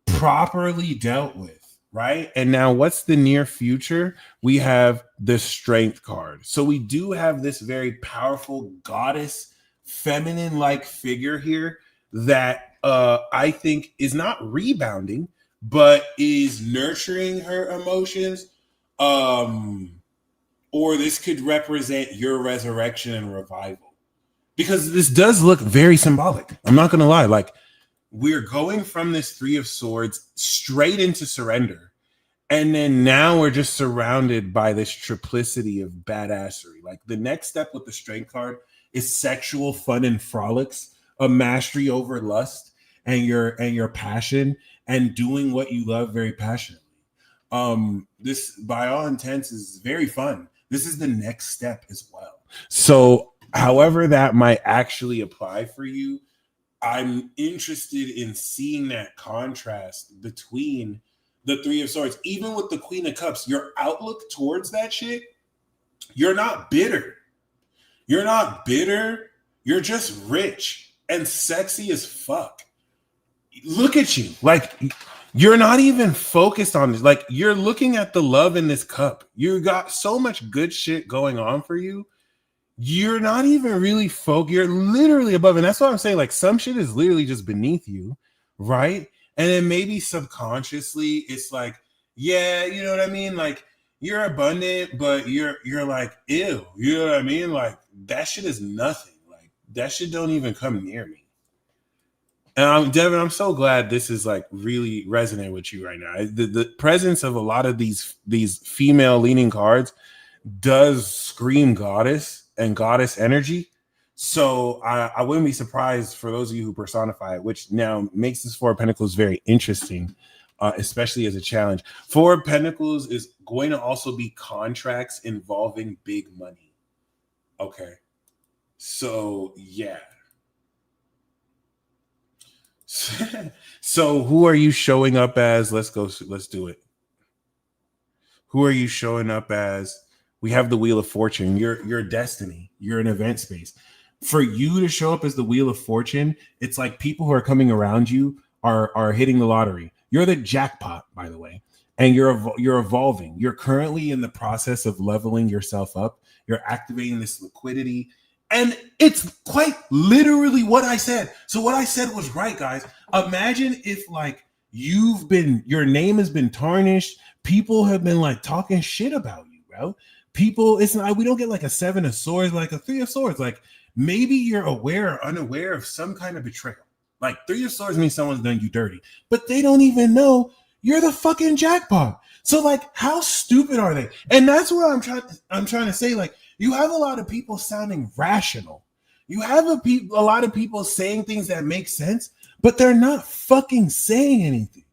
properly dealt with, right? And now what's the near future? We have the Strength card. So we do have this very powerful goddess, feminine-like figure here that I think is not rebounding, but is nurturing her emotions. Or this could represent your resurrection and revival. Because this does look very symbolic. I'm not going to lie. Like, we're going from this Three of Swords straight into surrender. And then now we're just surrounded by this triplicity of badassery. Like, the next step with the Strength card is sexual fun and frolics, a mastery over lust and your passion, and doing what you love very passionately. This, by all intents, is very fun. This is the next step as well. So however that might actually apply for you, I'm interested in seeing that contrast between the Three of Swords. Even with the Queen of Cups, your outlook towards that shit, you're not bitter. You're not bitter. You're just rich and sexy as fuck. Look at you. Like, you're not even focused on this. Like, you're looking at the love in this cup. You got so much good shit going on for you. You're not even really focused. You're literally above. And that's what I'm saying. Like, some shit is literally just beneath you, right? And then maybe subconsciously it's like, yeah, you know what I mean? Like, you're abundant, but you're like, ew, you know what I mean? Like, that shit is nothing. Like, that shit don't even come near me. And Devin, I'm so glad this is like really resonating with you right now. The presence of a lot of these female leaning cards does scream goddess and goddess energy. So I wouldn't be surprised for those of you who personify it, which now makes this Four of Pentacles very interesting, especially as a challenge. Four of Pentacles is going to also be contracts involving big money. Okay. So yeah. So who are you showing up as? Let's do it. Who are you showing up as? We have the Wheel of Fortune. You're destiny. You're an event space. For you to show up as the Wheel of Fortune, it's like people who are coming around you are hitting the lottery. You're the jackpot, by the way, and you're evolving. You're currently in the process of leveling yourself up. You're activating this liquidity. And it's quite literally what I said. So what I said was right, guys. Imagine if like your name has been tarnished. People have been like talking shit about you, bro. People, it's not, we don't get like a Seven of Swords, like a Three of Swords. Like, maybe you're aware or unaware of some kind of betrayal. Like, Three of Swords means someone's done you dirty, but they don't even know you're the fucking jackpot. So like, how stupid are they? And that's what I'm trying to say. Like, you have a lot of people sounding rational. You have a lot of people saying things that make sense, but they're not fucking saying anything.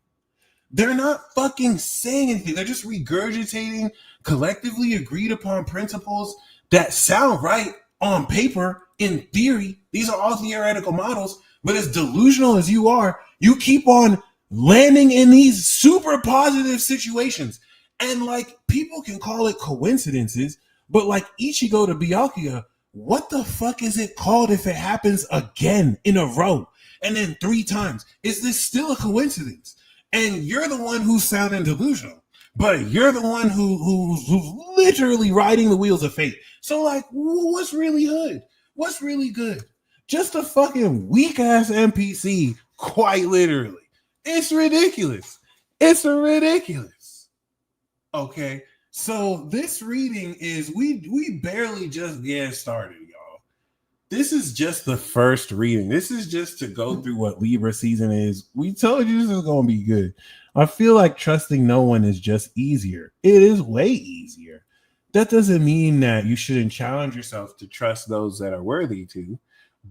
They're not fucking saying anything. They're just regurgitating collectively agreed upon principles that sound right on paper, in theory, these are all theoretical models, but as delusional as you are, you keep on landing in these super positive situations. And like, people can call it coincidences, but like Ichigo to Byakuya, what the fuck is it called if it happens again in a row and then 3 times? Is this still a coincidence? And you're the one who's sounding delusional, but you're the one who's literally riding the wheels of fate. So like, what's really good? What's really good? Just a fucking weak ass NPC, quite literally. It's ridiculous. It's ridiculous. Okay, so this reading is we barely just get started, y'all. This is just the first reading. This is just to go through what Libra season is. We told you this is gonna be good. I feel like trusting no one is just easier. It is way easier. That doesn't mean that you shouldn't challenge yourself to trust those that are worthy to,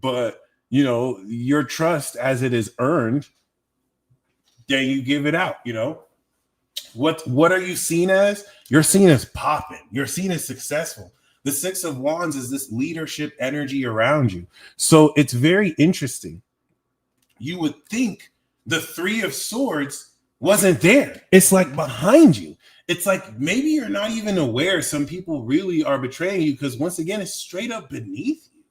but you know, your trust as it is earned, then you give it out. You know, what are you seen as? You're seen as popping. You're seen as successful. The 6 of Wands is this leadership energy around you. So it's very interesting. You would think the 3 of Swords wasn't there. It's like behind you. It's like maybe you're not even aware some people really are betraying you, because once again, it's straight up beneath you.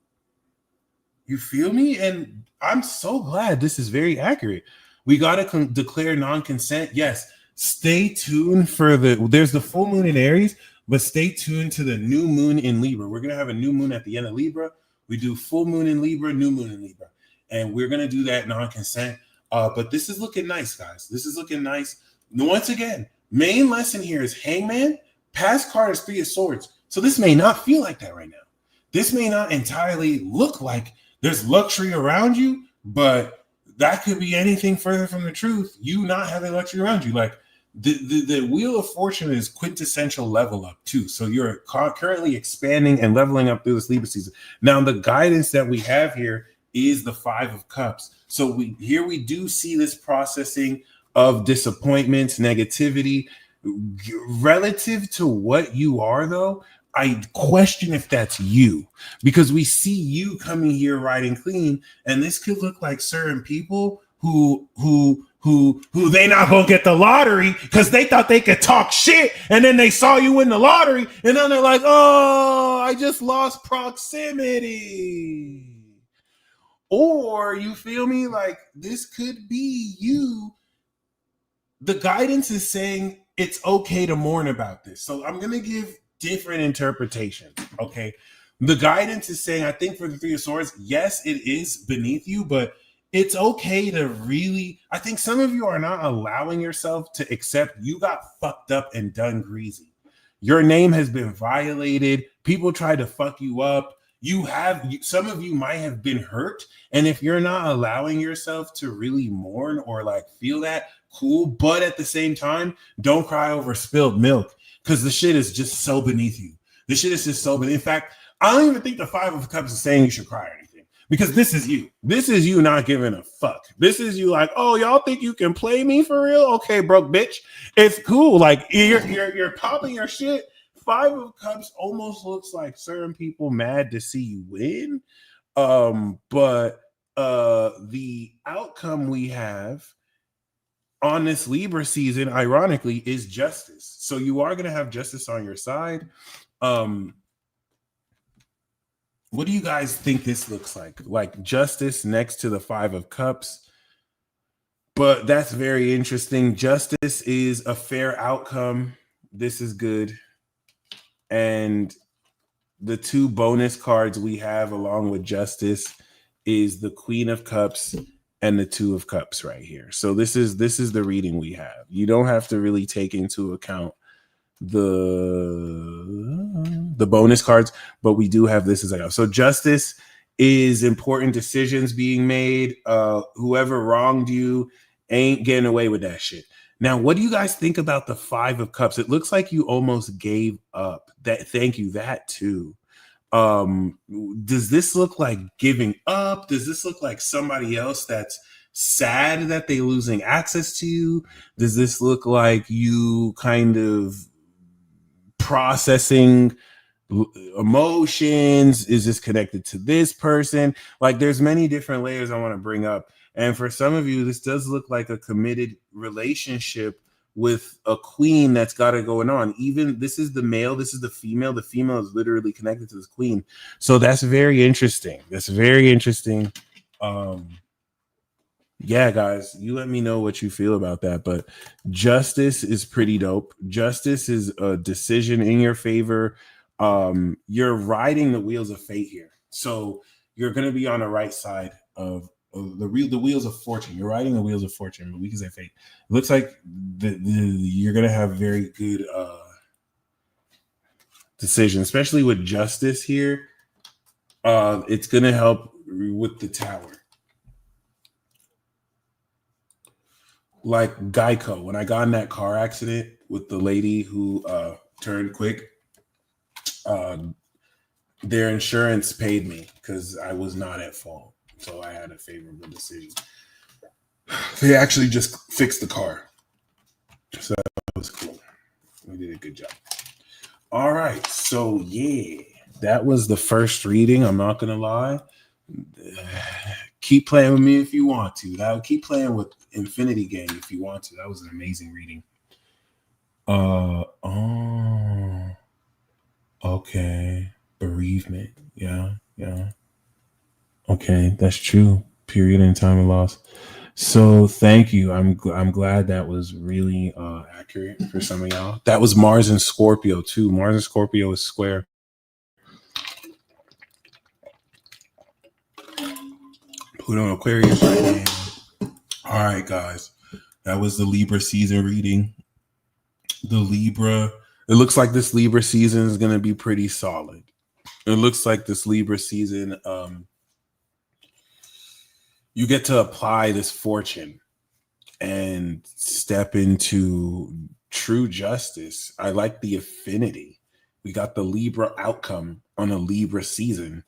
You feel me? And I'm so glad this is very accurate. We got to declare non-consent. Yes. Stay tuned for there's the full moon in Aries, but stay tuned to the new moon in Libra. We're going to have a new moon at the end of Libra. We do full moon in Libra, new moon in Libra. And we're going to do that non-consent. But this is looking nice, guys. This is looking nice. Once again, main lesson here is Hangman. Past card is 3 of Swords. So this may not feel like that right now. This may not entirely look like there's luxury around you, but that could be anything further from the truth. You not having luxury around you. Like, the Wheel of Fortune is quintessential level up too. So you're currently expanding and leveling up through this Libra season. Now, the guidance that we have here is the 5 of Cups. So we do see this processing of disappointments, negativity. Relative to what you are, though, I question if that's you, because we see you coming here riding clean, and this could look like certain people who they not gonna get the lottery because they thought they could talk shit, and then they saw you win the lottery, and then they're like, oh, I just lost proximity. Or you feel me? Like, this could be you. The guidance is saying it's okay to mourn about this. So I'm gonna give different interpretations. Okay. The guidance is saying, I think for the 3 of Swords, yes, it is beneath you, but it's okay to really, I think some of you are not allowing yourself to accept you got fucked up and done greasy. Your name has been violated. People tried to fuck you up. Some of you might have been hurt. And if you're not allowing yourself to really mourn or like feel that, cool. But at the same time, don't cry over spilled milk, because the shit is just so beneath you. The shit is just so beneath. In fact, I don't even think the 5 of Cups is saying you should cry or anything, because this is you. This is you not giving a fuck. This is you like, oh, y'all think you can play me for real? Okay, broke bitch. It's cool. Like, you're popping your shit. 5 of Cups almost looks like certain people mad to see you win. But the outcome we have on this Libra season, ironically, is justice. So you are going to have justice on your side. What do you guys think this looks like? Like justice next to the 5 of Cups. But that's very interesting. Justice is a fair outcome. This is good. And the 2 bonus cards we have along with justice is the Queen of Cups and the 2 of Cups right here. So this is the reading we have. You don't have to really take into account the bonus cards, but we do have this as like, so justice is important decisions being made. Whoever wronged you ain't getting away with that shit. Now, what do you guys think about the 5 of Cups? It looks like you almost gave up. Thank you, that too. Does this look like giving up? Does this look like somebody else that's sad that they're losing access to you? Does this look like you kind of processing emotions. Is this connected to this person? Like there's many different layers I want to bring up. And for some of you, this does look like a committed relationship with a queen that's got it going on. Even this is the male, this is the female. The female is literally connected to this queen. So that's very interesting. That's very interesting. Yeah, guys, you let me know what you feel about that. But justice is pretty dope. Justice is a decision in your favor. You're riding the wheels of fate here. So you're gonna be on the right side of the wheels of fortune. You're riding the wheels of fortune, but we can say fate. It looks like you're gonna have very good decision, especially with justice here. It's gonna help with the tower. Like Geico, when I got in that car accident with the lady who turned quick, their insurance paid me because I was not at fault. So I had a favorable decision. They actually just fixed the car. So that was cool. We did a good job. All right. So, yeah, that was the first reading. I'm not going to lie. Keep playing with me if you want to. Keep playing with Infinity Game if you want to. That was an amazing reading. Okay. Bereavement. Yeah. Okay, that's true. Period in time of loss. So thank you. I'm glad that was really accurate for some of y'all. That was Mars and Scorpio too. Mars and Scorpio is square. Pluto and Aquarius right now. All right, guys. That was the Libra season reading. The Libra. It looks like this Libra season is going to be pretty solid. It looks like this Libra season, you get to apply this fortune and step into true justice. I like the affinity. We got the Libra outcome on a Libra season.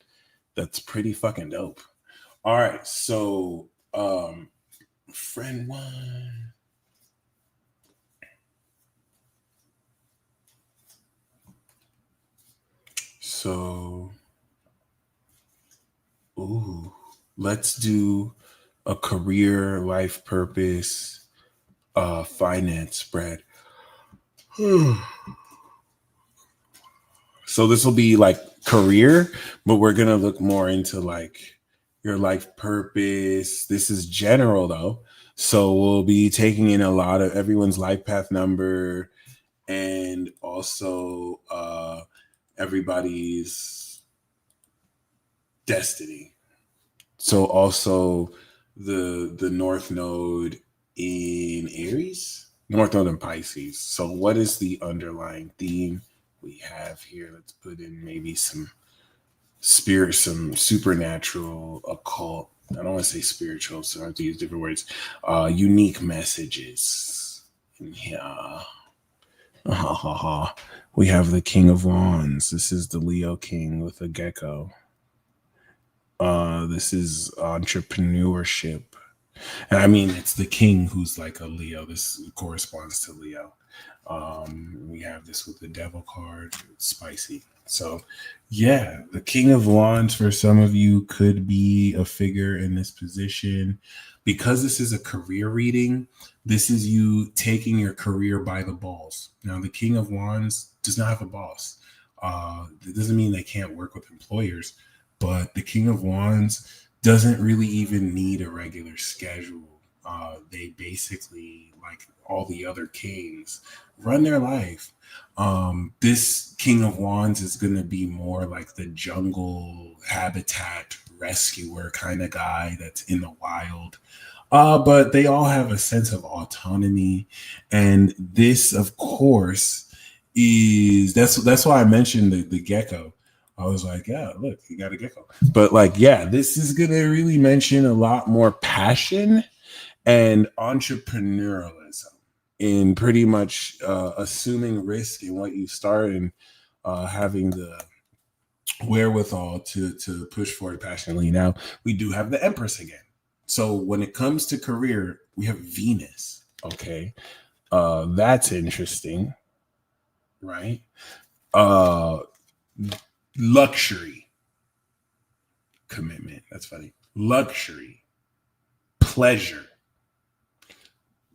That's pretty fucking dope. All right, so friend one. So, let's do a career, life purpose, finance spread. So this will be like career, but we're gonna look more into like your life purpose. This is general though, so we'll be taking in a lot of everyone's life path number and also everybody's destiny. So also the North Node in Aries, North Node in Pisces. So what is the underlying theme we have here? Let's put in maybe some spirit, some supernatural, occult. I don't want to say spiritual, so I have to use different words. Unique messages. Yeah. We have the King of Wands. This is the Leo King with a gecko. This is entrepreneurship. And I mean, it's the king who's like a Leo. This corresponds to Leo. We have this with the devil card. It's spicy. So, yeah, the King of Wands for some of you could be a figure in this position. Because this is a career reading, this is you taking your career by the balls. Now, the King of Wands does not have a boss. It doesn't mean they can't work with employers, but the King of Wands doesn't really even need a regular schedule. They basically, like all the other kings, run their life. This King of Wands is going to be more like the jungle habitat rescuer kind of guy that's in the wild. But they all have a sense of autonomy. And this, of course, is that's why I mentioned the gecko. I was like, yeah, look, you got a gecko. But like, yeah, this is going to really mention a lot more passion and entrepreneurialism in pretty much assuming risk in what you start and having the wherewithal to push forward passionately. Now, we do have the Empress again. So when it comes to career, we have Venus. Okay. That's interesting, right? luxury, commitment. That's funny. Luxury, pleasure.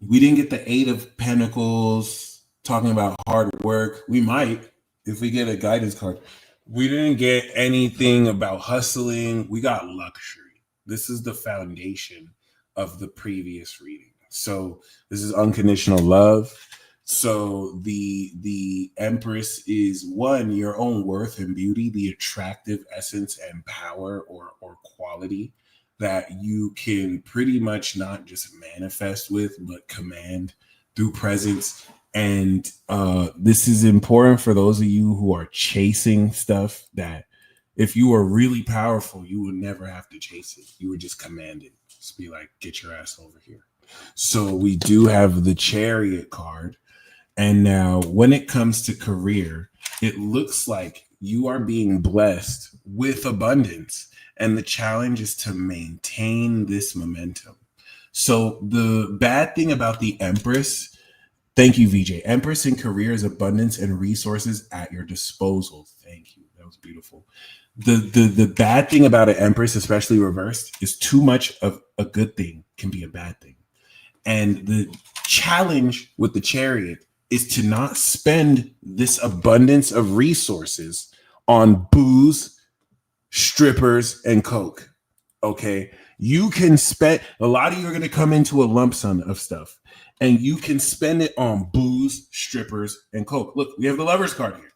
We didn't get the Eight of Pentacles talking about hard work. We might if we get a guidance card. We didn't get anything about hustling. We got luxury. This is the foundation of the previous reading. So this is unconditional love. So the Empress is one, your own worth and beauty, the attractive essence and power or quality that you can pretty much not just manifest with, but command through presence. And this is important for those of you who are chasing stuff that if you were really powerful, you would never have to chase it. You would just command it. Just be like, get your ass over here. So we do have the Chariot card. And now when it comes to career, it looks like you are being blessed with abundance. And the challenge is to maintain this momentum. So the bad thing about the Empress, thank you, VJ. Empress in career is abundance and resources at your disposal. Thank you. That was beautiful. The bad thing about an Empress, especially reversed, is too much of a good thing can be a bad thing. And the challenge with the Chariot is to not spend this abundance of resources on booze, strippers, and coke. Okay, you can spend a lot of you are going to come into a lump sum of stuff, and you can spend it on booze, strippers, and coke. Look, we have the Lovers card here,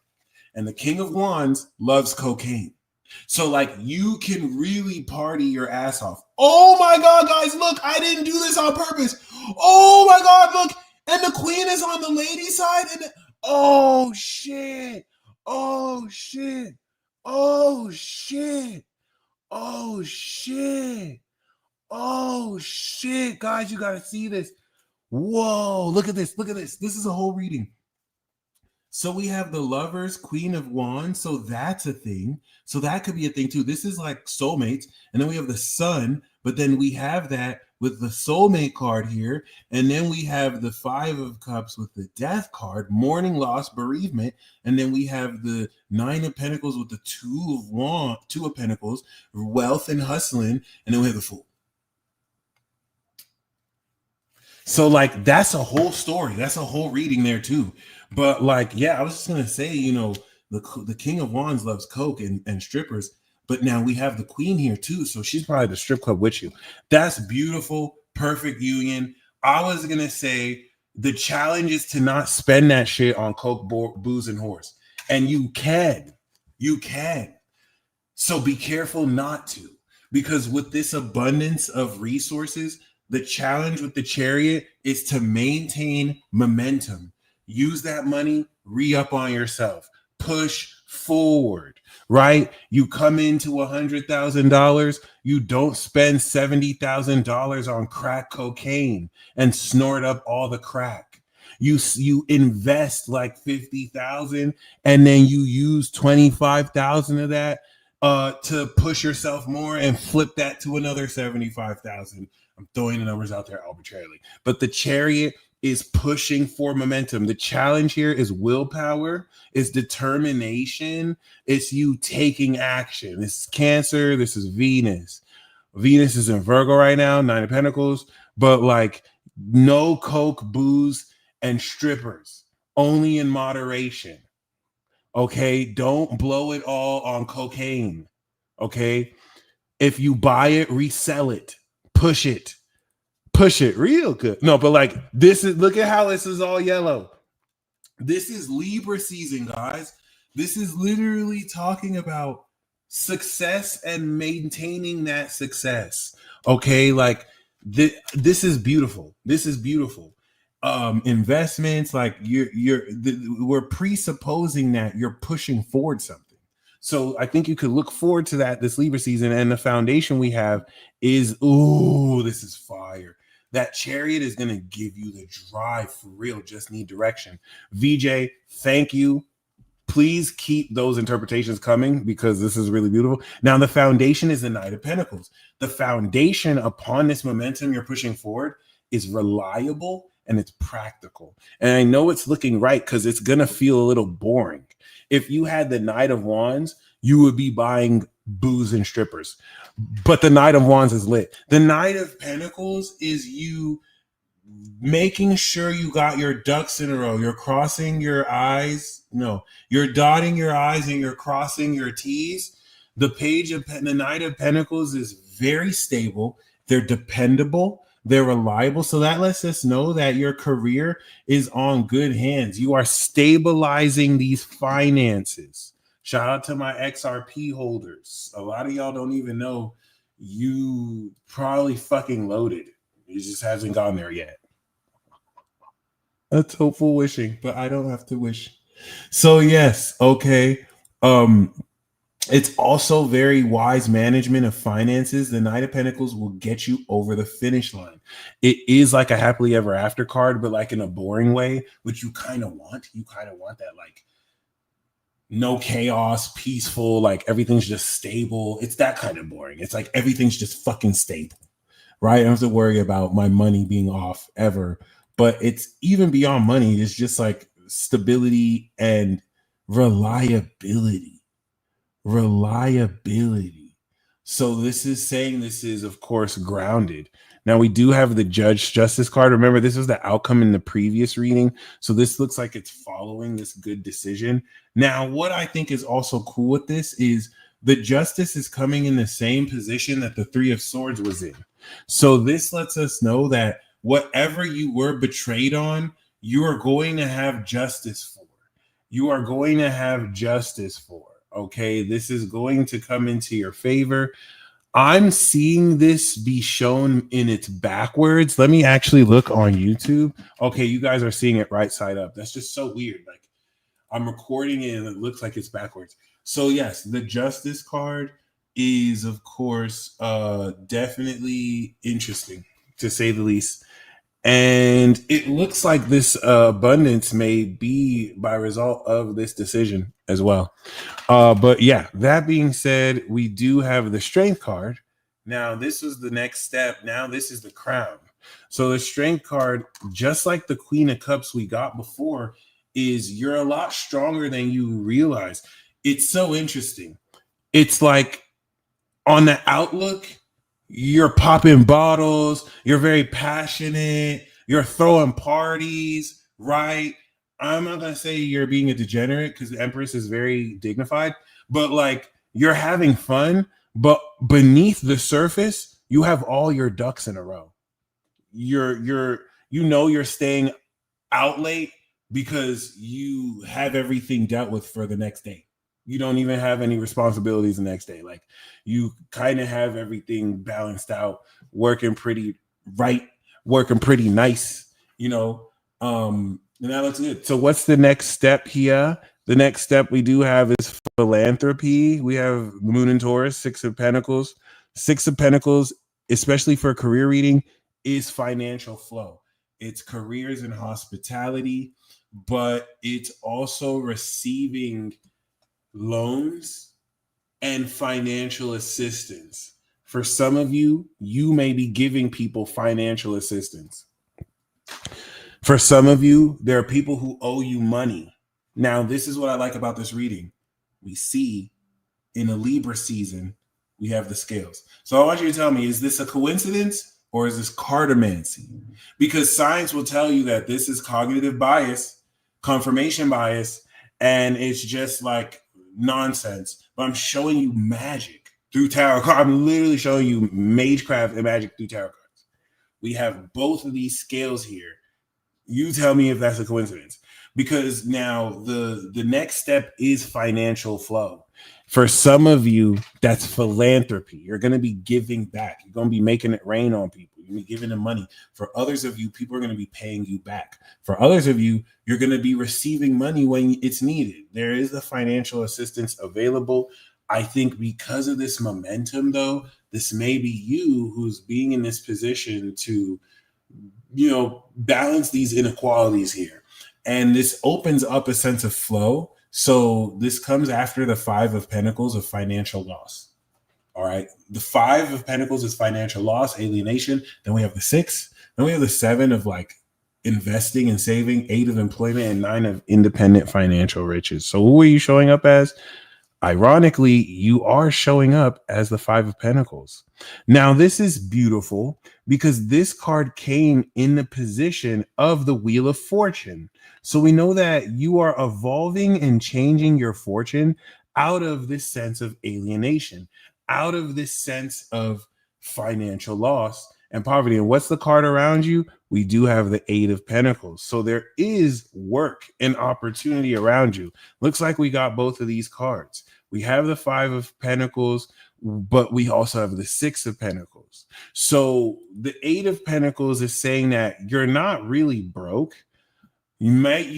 and the King of Wands loves cocaine. So like you can really party your ass off. Oh my God, guys, look, I didn't do this on purpose. Oh my God, look, and the Queen is on the lady side, and oh shit, oh shit. Oh shit. Oh shit. Oh shit. Guys, you gotta see this. Whoa, look at this. Look at this. This is a whole reading. So we have the Lovers, Queen of Wands. So that's a thing. So that could be a thing too. This is like soulmates. And then we have the Sun, but then we have that with the soulmate card here. And then we have the Five of Cups with the Death card, mourning, loss, bereavement. And then we have the Nine of Pentacles with the Two of Pentacles, wealth and hustling. And then we have the Fool. So like that's a whole story. That's a whole reading there too. But like, yeah, I was just gonna say, you know, the King of Wands loves coke and strippers. But now we have the Queen here too. So she's probably the strip club with you. That's beautiful. Perfect union. I was going to say the challenge is to not spend that shit on coke, booze, and horse. And you can. You can. So be careful not to. Because with this abundance of resources, the challenge with the Chariot is to maintain momentum. Use that money, re-up on yourself. Push forward, right? You come into $100,000, you don't spend $70,000 on crack cocaine and snort up all the crack. You invest like 50,000 and then you use 25,000 of that to push yourself more and flip that to another 75,000. I'm throwing the numbers out there arbitrarily, but the Chariot is pushing for momentum. The challenge here is willpower, is determination, it's you taking action. This is Cancer, this is Venus. Venus is in Virgo right now, Nine of Pentacles, but like no coke, booze, and strippers, only in moderation. Okay, don't blow it all on cocaine. Okay, if you buy it, resell it, push it real good. No, but like this is, look at how this is all yellow. This is Libra season, guys. This is literally talking about success and maintaining that success. Okay, like this is beautiful. This is beautiful. Investments, like we're presupposing that you're pushing forward something. So I think you could look forward to that this Libra season. And the foundation we have is, ooh, this is fire. That Chariot is going to give you the drive for real. Just need direction. VJ, thank you. Please keep those interpretations coming because this is really beautiful. Now, the foundation is the Knight of Pentacles. The foundation upon this momentum you're pushing forward is reliable and it's practical. And I know it's looking right because it's going to feel a little boring. if you had the Knight of Wands, you would be buying booze and strippers. But the Knight of Wands is lit. The Knight of Pentacles is you making sure you got your ducks in a row. You're crossing your I's. No, you're dotting your I's and you're crossing your T's. The Knight of Pentacles is very stable. They're dependable. They're reliable. So that lets us know that your career is on good hands. You are stabilizing these finances. Shout out to my XRP holders. A lot of y'all don't even know you probably fucking loaded. It just hasn't gone there yet. That's hopeful wishing, but I don't have to wish. So yes, okay. It's also very wise management of finances. The Knight of Pentacles will get you over the finish line. It is like a happily ever after card, but like in a boring way, which you kind of want. You kind of want that, like, no chaos, peaceful, like everything's just stable. It's that kind of boring. It's like everything's just fucking stable, right? I don't have to worry about my money being off ever. But it's even beyond money. It's just like stability and reliability. So this is saying this is, of course, grounded. Now we do have the Justice card. Remember, this was the outcome in the previous reading. So this looks like it's following this good decision. Now, what I think is also cool with this is the Justice is coming in the same position that the Three of Swords was in. So this lets us know that whatever you were betrayed on, you are going to have justice for. Okay, this is going to come into your favor. I'm seeing this be shown in its backwards. Let me actually look on YouTube. Okay, you guys are seeing it right side up. That's just so weird. Like, I'm recording it and it looks like it's backwards. So yes, the Justice card is, of course, definitely interesting, to say the least. And it looks like this abundance may be by result of this decision as well. But yeah, that being said, we do have the Strength card. Now, this was the next step. Now, this is the Crown. So the Strength card, just like the Queen of Cups we got before, is you're a lot stronger than you realize. It's so interesting. It's like on the outlook, you're popping bottles, you're very passionate, you're throwing parties, right? I'm not going to say you're being a degenerate because the Empress is very dignified, but like you're having fun, but beneath the surface, you have all your ducks in a row. You're staying out late because you have everything dealt with for the next day. You don't even have any responsibilities the next day. Like, you kind of have everything balanced out, working pretty nice, and that looks good. So what's the next step here? The next step we do have is philanthropy. We have Moon and Taurus, Six of Pentacles. Six of Pentacles, especially for a career reading, is financial flow. It's careers and hospitality, but it's also receiving loans and financial assistance. For some of you, you may be giving people financial assistance. For some of you, there are people who owe you money. Now, this is what I like about this reading. We see in a Libra season, we have the scales. So I want you to tell me, is this a coincidence or is this cartomancy? Because science will tell you that this is cognitive bias, confirmation bias, and it's just like nonsense. But I'm showing you magic through tarot cards. I'm literally showing you magecraft and magic through tarot cards. We have both of these scales here. You tell me if that's a coincidence. Because now the next step is financial flow. For some of you, that's philanthropy. You're going to be giving back. You're going to be making it rain on people. You're going to be giving them money. For others of you, people are going to be paying you back. For others of you, you're going to be receiving money when it's needed. There is the financial assistance available. I think because of this momentum, though, this may be you who's being in this position to, balance these inequalities here. And this opens up a sense of flow. So this comes after the Five of Pentacles of financial loss. All right. The Five of Pentacles is financial loss, alienation. Then we have the Six. Then we have the Seven of like investing and saving, 8 of employment, and 9 of independent financial riches. So who are you showing up as? Ironically, you are showing up as the 5 of Pentacles. Now, this is beautiful because this card came in the position of the Wheel of Fortune. So we know that you are evolving and changing your fortune out of this sense of alienation, out of this sense of financial loss and poverty. And what's the card around you? We do have the 8 of Pentacles. So there is work and opportunity around you. Looks like we got both of these cards. We have the 5 of Pentacles, but we also have the 6 of Pentacles. So the 8 of Pentacles is saying that you're not really broke. You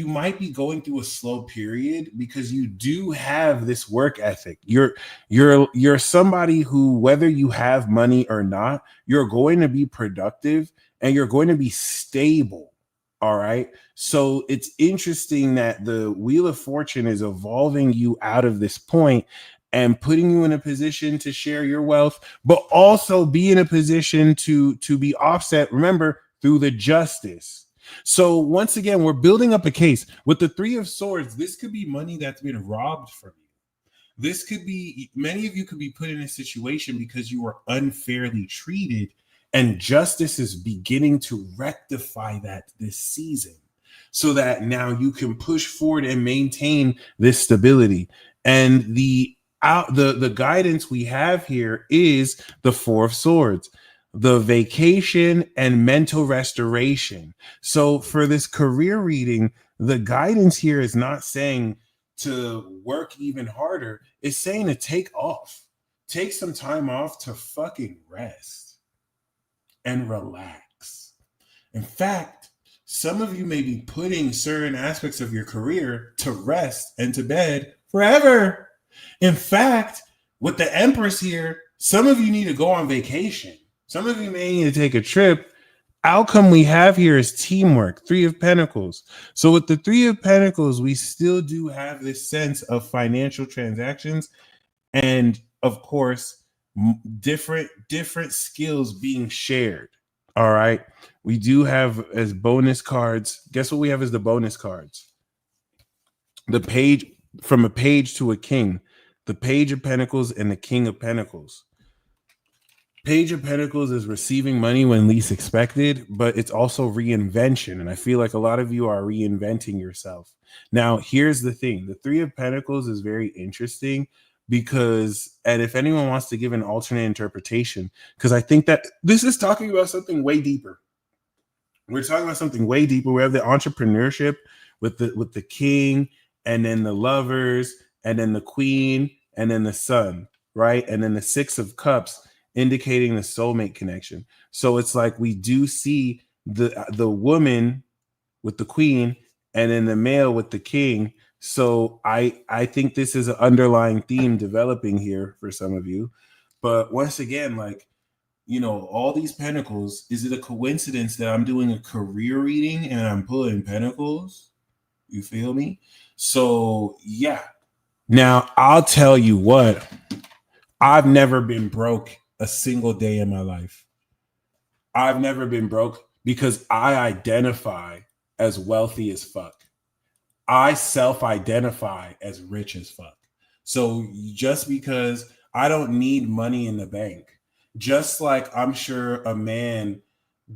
might be going through a slow period because you do have this work ethic. You're somebody who, whether you have money or not, you're going to be productive and you're going to be stable. All right. So it's interesting that the Wheel of Fortune is evolving you out of this point and putting you in a position to share your wealth, but also be in a position to be offset. Remember, through the justice. So once again, we're building up a case with the 3 of Swords. This could be money that's been robbed from you. This could be, many of you could be put in a situation because you were unfairly treated, and justice is beginning to rectify that this season so that now you can push forward and maintain this stability. And the guidance we have here is the 4 of Swords, the vacation and mental restoration. So for this career reading, the guidance here is not saying to work even harder. It's saying to take some time off to fucking rest and relax. In fact, some of you may be putting certain aspects of your career to rest and to bed forever. In fact, with the Empress here, some of you need to go on vacation. Some of you may need to take a trip. Outcome we have here is teamwork, 3 of Pentacles. So with the 3 of Pentacles, we still do have this sense of financial transactions and, of course, different skills being shared. All right. We do have as bonus cards. Guess what we have as the bonus cards? The page, from a page to a king, the Page of Pentacles and the King of Pentacles. Page of Pentacles is receiving money when least expected, but it's also reinvention. And I feel like a lot of you are reinventing yourself. Now, here's the thing. The 3 of Pentacles is very interesting because, and if anyone wants to give an alternate interpretation, because I think that this is talking about something way deeper. We're talking about something way deeper. We have the entrepreneurship with the king, and then the lovers, and then the queen, and then the sun, right? And then the 6 of Cups, indicating the soulmate connection. So it's like we do see the woman with the queen and then the male with the king. So I think this is an underlying theme developing here for some of you. But once again, like, you know, all these pentacles, is it a coincidence that I'm doing a career reading and I'm pulling pentacles? You feel me? So yeah. Now I'll tell you what, I've never been broke a single day in my life. I've never been broke because I identify as wealthy as fuck. I self-identify as rich as fuck. So just because I don't need money in the bank, just like I'm sure a man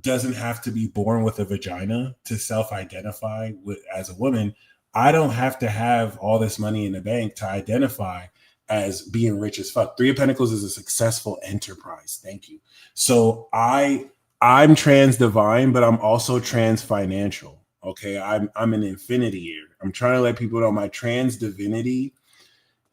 doesn't have to be born with a vagina to self-identify as a woman, I don't have to have all this money in the bank to identify as being rich as fuck. 3 of Pentacles is a successful enterprise. Thank you. So I'm trans divine, but I'm also trans financial. Okay, I'm an infinity here. I'm trying to let people know my trans divinity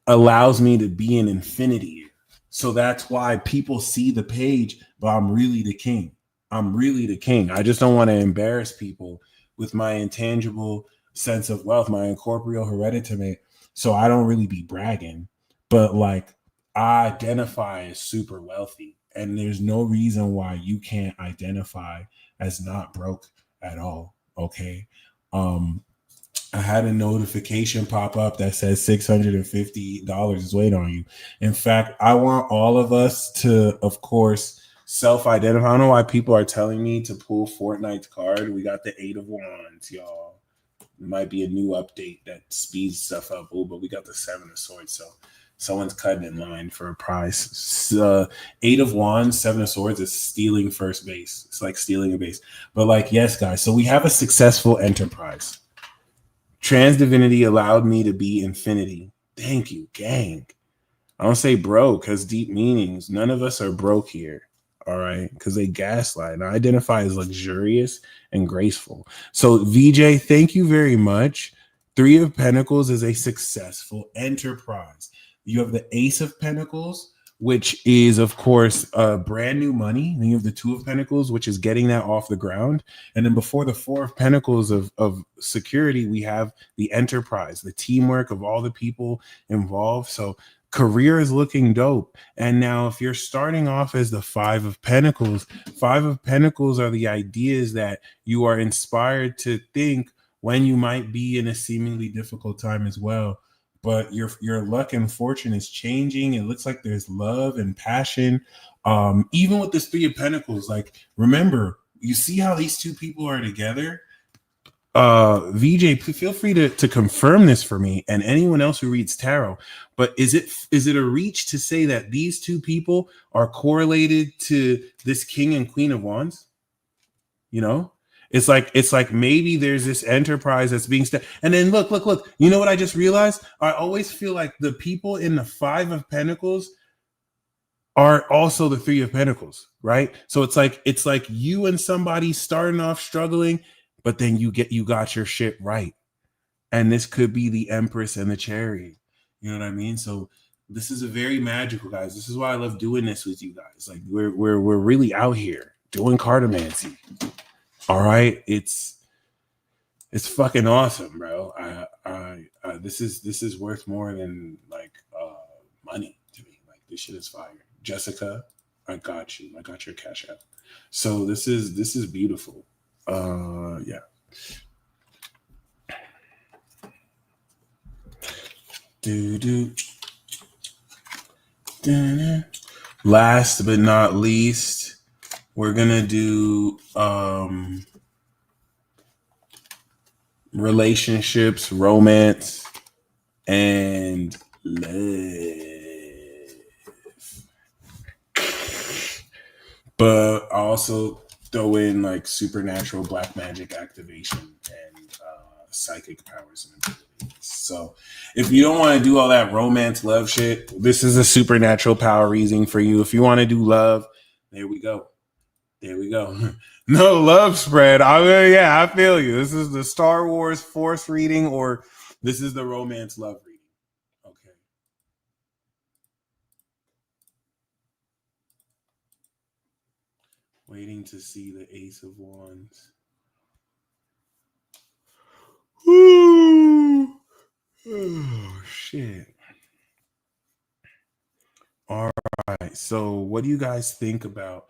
allows me to be an infinity here. So that's why people see the page, but I'm really the king. I'm really the king. I just don't want to embarrass people with my intangible sense of wealth, my incorporeal hereditary. So I don't really be bragging. But like, I identify as super wealthy, and there's no reason why you can't identify as not broke at all. Okay. I had a notification pop up that says $650 is waiting on you. In fact, I want all of us to, of course, self-identify. I don't know why people are telling me to pull Fortnite's card. We got the 8 of Wands, y'all. It might be a new update that speeds stuff up. Oh, but we got the 7 of Swords, so someone's cutting in line for a prize. 8 of Wands, 7 of Swords is stealing first base. It's like stealing a base. But like, yes, guys. So we have a successful enterprise. Trans divinity allowed me to be infinity. Thank you, gang. I don't say broke has deep meanings. None of us are broke here. All right. Because they gaslight. And I identify as luxurious and graceful. So, VJ, thank you very much. 3 of Pentacles is a successful enterprise. You have the Ace of Pentacles, which is, of course, brand new money. Then you have the 2 of Pentacles, which is getting that off the ground. And then before the 4 of Pentacles of security, we have the enterprise, the teamwork of all the people involved. So, career is looking dope. And now if you're starting off as the 5 of Pentacles, 5 of Pentacles are the ideas that you are inspired to think when you might be in a seemingly difficult time as well. But your luck and fortune is changing. It looks like there's love and passion. Even with this 3 of Pentacles, like, remember, you see how these two people are together? VJ, feel free to confirm this for me and anyone else who reads tarot. But is it a reach to say that these two people are correlated to this King and Queen of Wands? You know, it's like maybe there's this enterprise that's being and then look. You know what I just realized? I always feel like the people in the 5 of Pentacles are also the 3 of Pentacles, right? So it's like you and somebody starting off struggling, but then you got your shit right. And this could be the Empress and the Chariot. You know what I mean? So this is a very magical, guys. This is why I love doing this with you guys. Like we're really out here doing cartomancy. All right. It's fucking awesome, bro. This is worth more than like money to me. Like, this shit is fire. Jessica, I got you. I got your Cash App. So this is beautiful. Yeah. Last but not least, we're gonna do relationships, romance, and love. But I also throw in like supernatural black magic activation and psychic powers and abilities. So if you don't want to do all that romance love shit, this is a supernatural power reading for you. If you want to do love, there we go. No love spread. I mean, yeah, I feel you. This is the Star Wars Force reading, or this is the romance love reading. Okay. Waiting to see the Ace of Wands. Ooh. Oh, shit. All right. So what do you guys think about?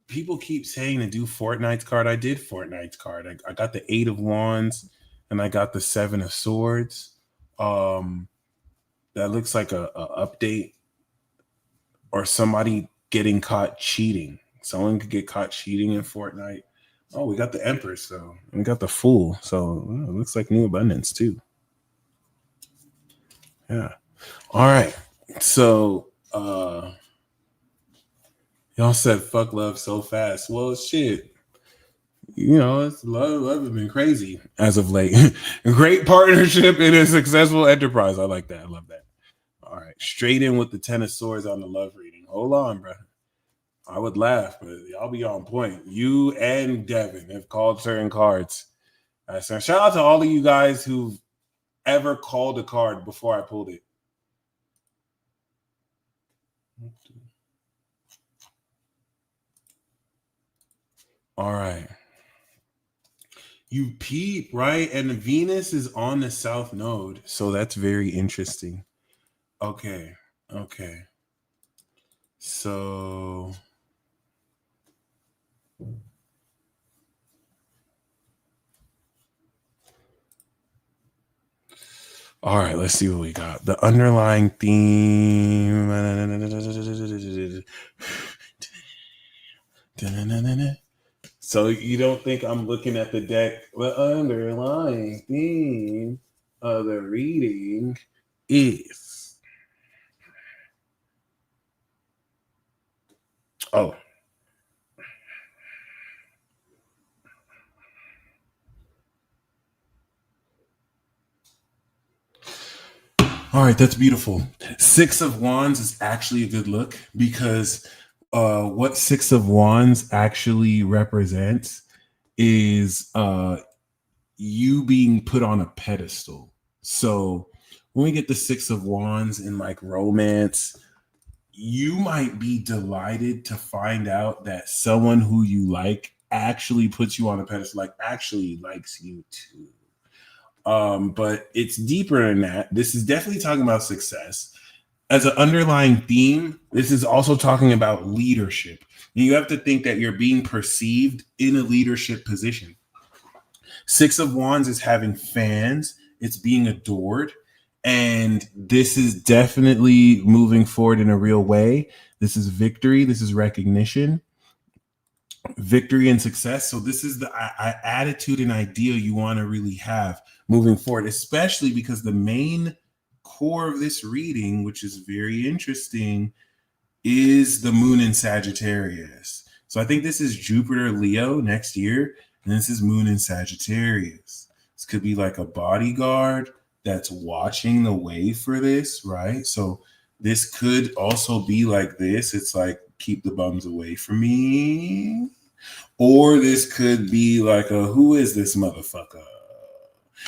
People keep saying to do Fortnite's card. I did Fortnite's card. I got the 8 of Wands and I got the 7 of Swords. That looks like a update or somebody getting caught cheating. Someone could get caught cheating in Fortnite. Oh, we got the Empress, though. We got the Fool. So it looks like new abundance, too. Yeah. All right. So y'all said fuck love so fast. Well, shit. You know, it's love has been crazy as of late. Great partnership in a successful enterprise. I like that. I love that. All right. Straight in with the 10 of Swords on the love reading. Hold on, bro. I would laugh, but y'all be on point. You and Devin have called certain cards. So shout out to all of you guys who've ever called a card before I pulled it. All right. You peep, right? And Venus is on the south node. So that's very interesting. Okay. So all right, let's see what we got. The underlying theme. Da-na-na-na-na. So you don't think I'm looking at the deck? The underlying theme of the reading is oh. All right, that's beautiful. Six of Wands is actually a good look because what Six of Wands actually represents is you being put on a pedestal. So when we get the Six of Wands in like romance, you might be delighted to find out that someone who you like actually puts you on a pedestal, like actually likes you too. But it's deeper than that. This is definitely talking about success. As an underlying theme, this is also talking about leadership. And you have to think that you're being perceived in a leadership position. Six of Wands is having fans, it's being adored. And this is definitely moving forward in a real way. This is victory, this is recognition, victory and success. So this is the attitude and ideal you want to really have moving forward, especially because the main core of this reading, which is very interesting, is the moon in Sagittarius. So I think this is Jupiter Leo next year, and this is moon in Sagittarius. This could be like a bodyguard that's watching the way for this, right? So this could also be like this. It's like, keep the bums away from me. Or this could be like a, who is this motherfucker?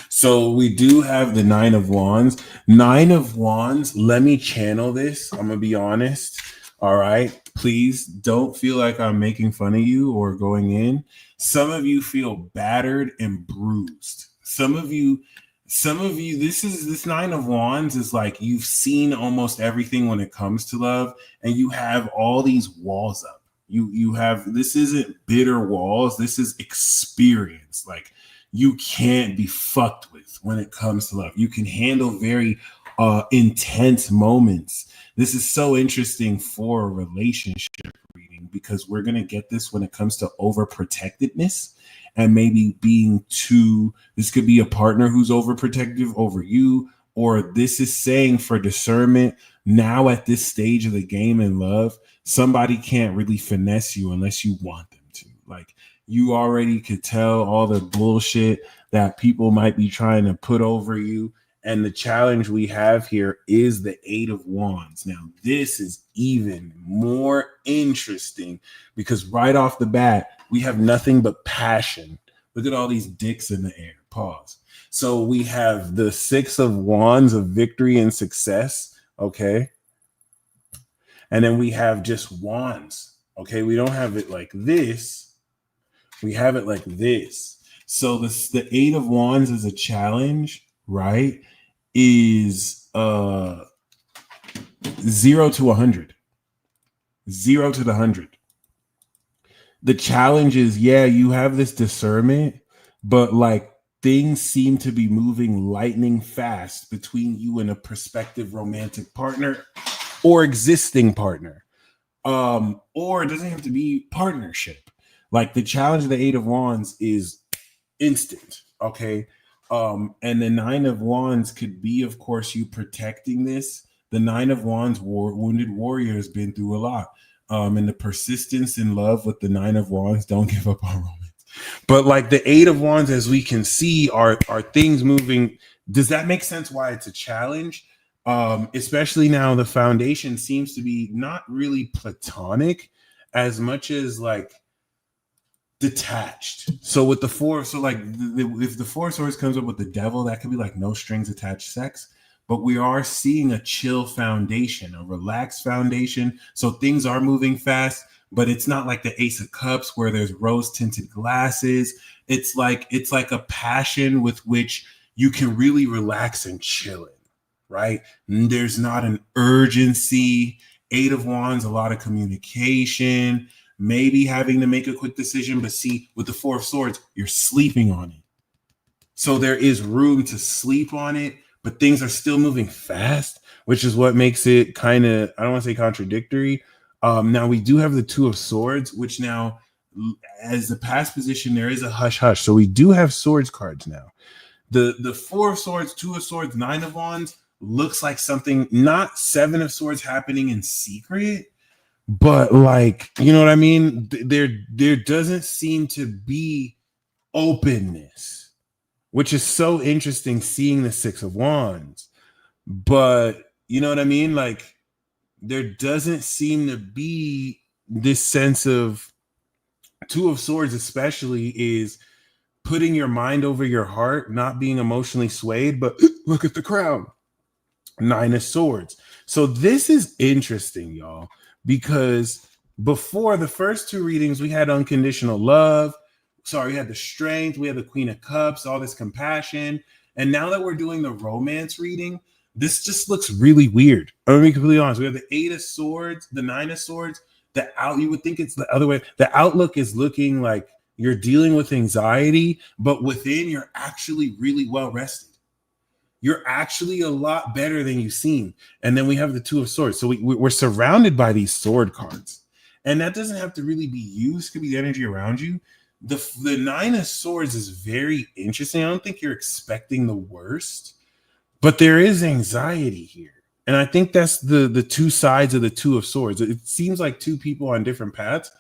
So we do have the Nine of Wands. Nine of Wands, let me channel this. I'm going to be honest. All right. Please don't feel like I'm making fun of you or going in. Some of you feel battered and bruised. Some of you, this Nine of Wands is like you've seen almost everything when it comes to love, and you have all these walls up. You have, this isn't bitter walls. This is experience. Like, you can't be fucked with when it comes to love. You can handle very intense moments. This is so interesting for a relationship reading because we're going to get this when it comes to overprotectedness and maybe being too, this could be a partner who's overprotective over you, or this is saying for discernment, now at this stage of the game in love, somebody can't really finesse you unless you want them to. Like, you already could tell all the bullshit that people might be trying to put over you. And the challenge we have here is the Eight of Wands. Now, this is even more interesting because right off the bat, we have nothing but passion. Look at all these dicks in the air. Pause. So we have the Six of Wands of victory and success. Okay. And then we have just wands. Okay. We don't have it like this. We have it like this. So the Eight of Wands is a challenge, right? Is 0 to 100. 0 to the 100. The challenge is, yeah, you have this discernment, but like things seem to be moving lightning fast between you and a prospective romantic partner or existing partner. Or it doesn't have to be partnership. Like, the challenge of the Eight of Wands is instant, okay? And the Nine of Wands could be, of course, you protecting this. The Nine of Wands, wounded warrior, has been through a lot. And the persistence in love with the Nine of Wands, don't give up on romance. But like the Eight of Wands, as we can see, are things moving. Does that make sense why it's a challenge? Especially now the foundation seems to be not really platonic as much as like detached. So with the Four, so like if the Four of Swords comes up with the Devil, that could be like no strings attached sex. But we are seeing a chill foundation, a relaxed foundation. So things are moving fast, but it's not like the Ace of Cups where there's rose tinted glasses. It's like a passion with which you can really relax and chill in, right? And there's not an urgency. Eight of Wands, a lot of communication, maybe having to make a quick decision. But see, with the Four of Swords, you're sleeping on it. So there is room to sleep on it, but things are still moving fast, which is what makes it kind of, I don't want to say contradictory, Now we do have the Two of Swords, which now, as the past position, there is a hush hush. So we do have swords cards now. The Four of Swords, Two of Swords, Nine of Wands looks like something, not Seven of Swords happening in secret, but like, you know what I mean? There doesn't seem to be openness, which is so interesting seeing the Six of Wands. But you know what I mean? Like, there doesn't seem to be this sense of Two of Swords, especially, is putting your mind over your heart, not being emotionally swayed. But look at the crown, Nine of Swords. So this is interesting, y'all, because before the first two readings, we had unconditional love. Sorry, we had the strength, we had the Queen of Cups, all this compassion. And now that we're doing the romance reading, this just looks really weird. I'm gonna be completely honest. We have the Eight of Swords, the Nine of Swords. You would think it's the other way. The outlook is looking like you're dealing with anxiety, but within you're actually really well rested. You're actually a lot better than you seem. And then we have the Two of Swords. So we're surrounded by these sword cards. And that doesn't have to really be used. It could be the energy around you. The Nine of Swords is very interesting. I don't think you're expecting the worst, but there is anxiety here. And I think that's the two sides of the Two of Swords. It seems like two people on different paths.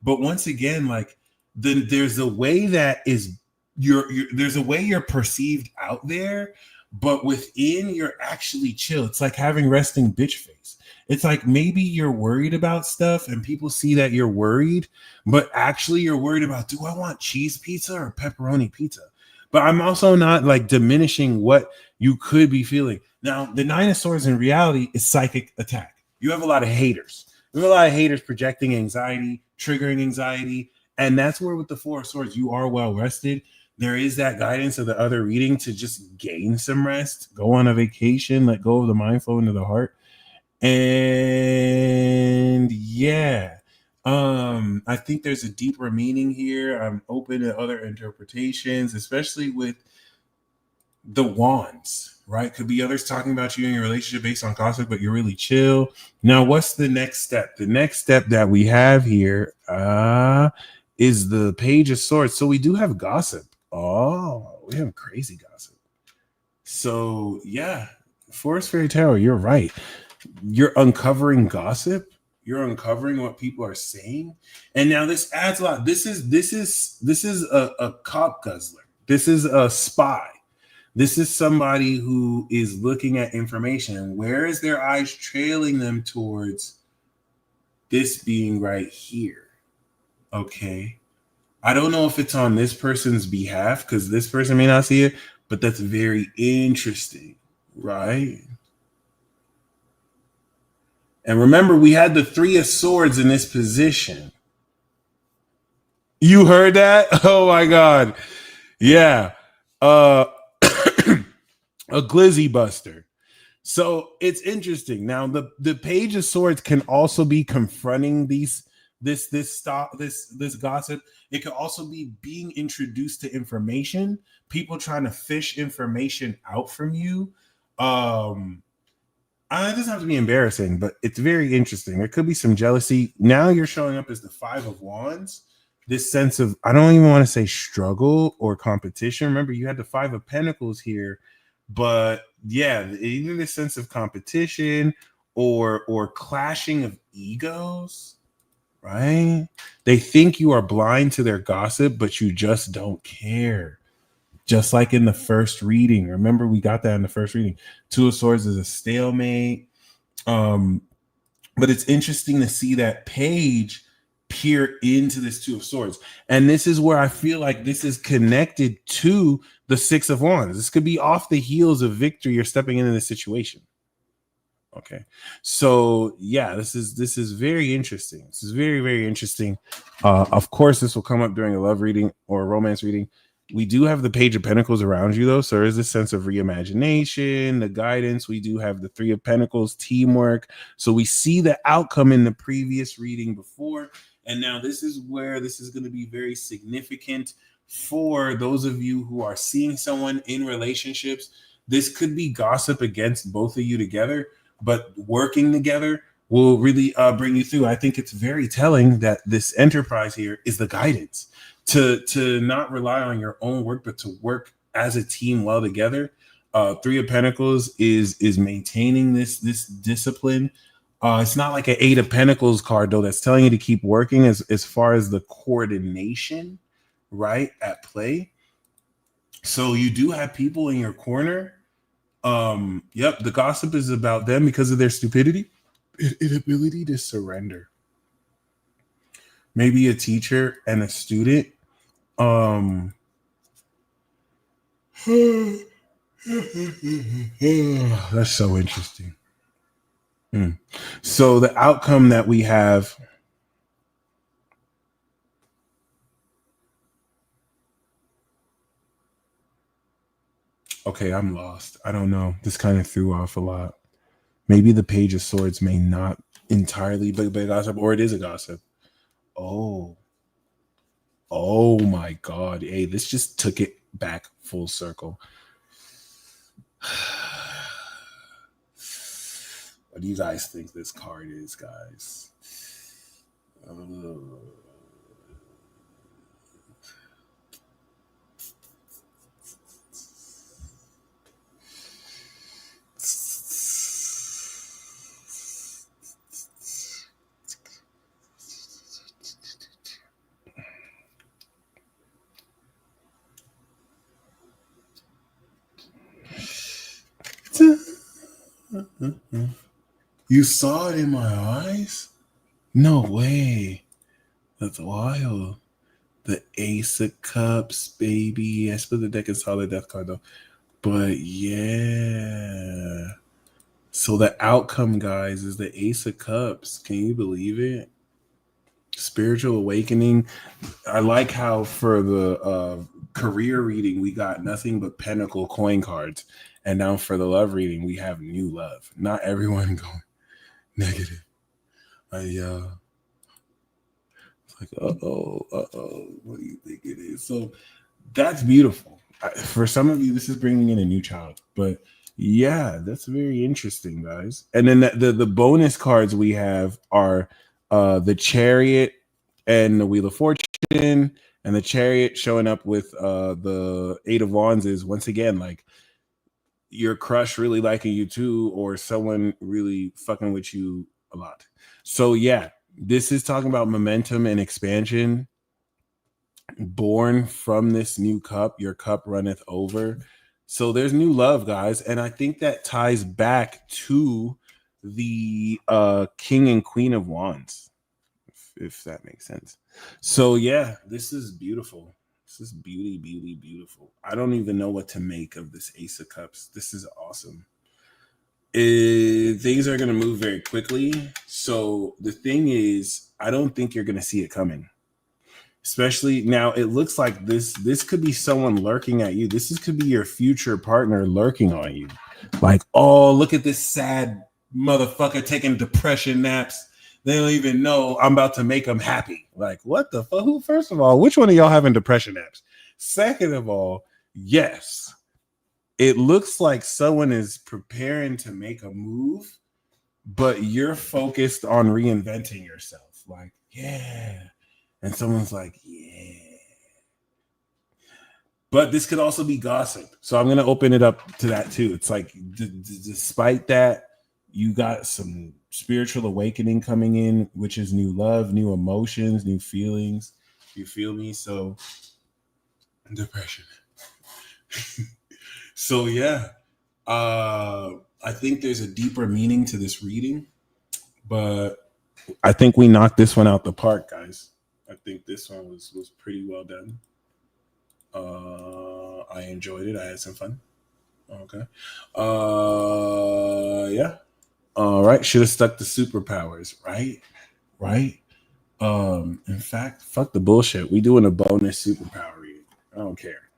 But once again, like, there's a way that is there's a way you're perceived out there, but within you're actually chill. It's like having resting bitch face. It's like maybe you're worried about stuff and people see that you're worried, but actually you're worried about, do I want cheese pizza or pepperoni pizza? But I'm also not like diminishing what you could be feeling. Now, the Nine of Swords in reality is psychic attack. You have a lot of haters. You have a lot of haters projecting anxiety, triggering anxiety. And that's where with the Four of Swords, you are well rested. There is that guidance of the other reading to just gain some rest, go on a vacation, let go of the mind flow into the heart. And yeah, I think there's a deeper meaning here. I'm open to other interpretations, especially with the wands, right? Could be others talking about you in your relationship based on gossip, but you're really chill. Now, what's the next step? The next step that we have here is the Page of Swords. So we do have gossip. Oh, we have crazy gossip. So yeah, Forest Fairy Tower, you're right. You're uncovering gossip. You're uncovering what people are saying. And now this adds a lot. This is a cop guzzler. This is a spy. This is somebody who is looking at information. And where is their eyes trailing them towards? This being right here. Okay. I don't know if it's on this person's behalf because this person may not see it, but that's very interesting, right? And remember, we had the Three of Swords in this position. You heard that? Oh my God. Yeah. A glizzy buster. So it's interesting. Now, the Page of Swords can also be confronting this gossip. It could also be being introduced to information, people trying to fish information out from you. It doesn't have to be embarrassing, but it's very interesting. There could be some jealousy. Now you're showing up as the Five of Wands. This sense of, I don't even want to say struggle or competition. Remember, you had the Five of Pentacles here, but yeah, either this sense of competition or clashing of egos, right? They think you are blind to their gossip, but you just don't care. Just like in the first reading. Remember, we got that in the first reading. Two of Swords is a stalemate. But it's interesting to see that Page peer into this Two of Swords. And this is where I feel like this is connected to the Six of Wands. This could be off the heels of victory. You're stepping into this situation. Okay. So yeah, this is very interesting. This is very, very interesting. Of course, this will come up during a love reading or a romance reading. We do have the Page of Pentacles around you, though. So there is a sense of reimagination, the guidance. We do have the Three of Pentacles, teamwork. So we see the outcome in the previous reading before. And now this is where this is going to be very significant for those of you who are seeing someone in relationships. This could be gossip against both of you together, but working together will really bring you through. I think it's very telling that this enterprise here is the guidance to not rely on your own work, but to work as a team well together. Three of Pentacles is maintaining this discipline. It's not like an Eight of Pentacles card though that's telling you to keep working as far as the coordination, right, at play. So you do have people in your corner. Yep, the gossip is about them because of their stupidity, inability to surrender. Maybe a teacher and a student. That's so interesting. So the outcome that we have. Okay, I'm lost. I don't know. This kind of threw off a lot. Maybe the Page of Swords may not entirely be a gossip, or it is a gossip. Oh my God. Hey, this just took it back full circle. What do you guys think this card is, guys? You saw it in my eyes? No way. That's wild. The Ace of Cups, baby. I split the deck and saw the death card though. But yeah. So the outcome, guys, is the Ace of Cups. Can you believe it? Spiritual awakening. I like how for the career reading, we got nothing but Pentacle coin cards. And now for the love reading, we have new love. Not everyone going negative. It's like, what do you think it is? So that's beautiful. For some of you, this is bringing in a new child. But yeah, that's very interesting, guys. And then the bonus cards we have are the Chariot and the Wheel of Fortune. And the Chariot showing up with the Eight of Wands is, once again, like your crush really liking you too, or someone really fucking with you a lot. So yeah, this is talking about momentum and expansion born from this new cup. Your cup runneth over. So there's new love, guys. And I think that ties back to the King and Queen of Wands, if that makes sense. So yeah, this is beautiful. This is beautiful. I don't even know what to make of this Ace of Cups. This is awesome. Things are going to move very quickly. So the thing is, I don't think you're going to see it coming. Especially now, it looks like this could be someone lurking at you. Could be your future partner lurking on you. Like, oh, look at this sad motherfucker taking depression naps. They don't even know I'm about to make them happy. Like, what the fuck? Who? First of all, which one of y'all having depression naps? Second of all, yes, it looks like someone is preparing to make a move, but you're focused on reinventing yourself. Like, yeah. And someone's like, yeah. But this could also be gossip. So I'm going to open it up to that too. It's like, despite that, you got some spiritual awakening coming in, which is new love, new emotions, new feelings. You feel me? So depression. So yeah, I think there's a deeper meaning to this reading, but I think we knocked this one out the park, guys. I think this one was pretty well done. I enjoyed it. I had some fun. Okay. Yeah. All right. Should have stuck to superpowers, right? Right. In fact, fuck the bullshit. We doing a bonus superpower reading. I don't care.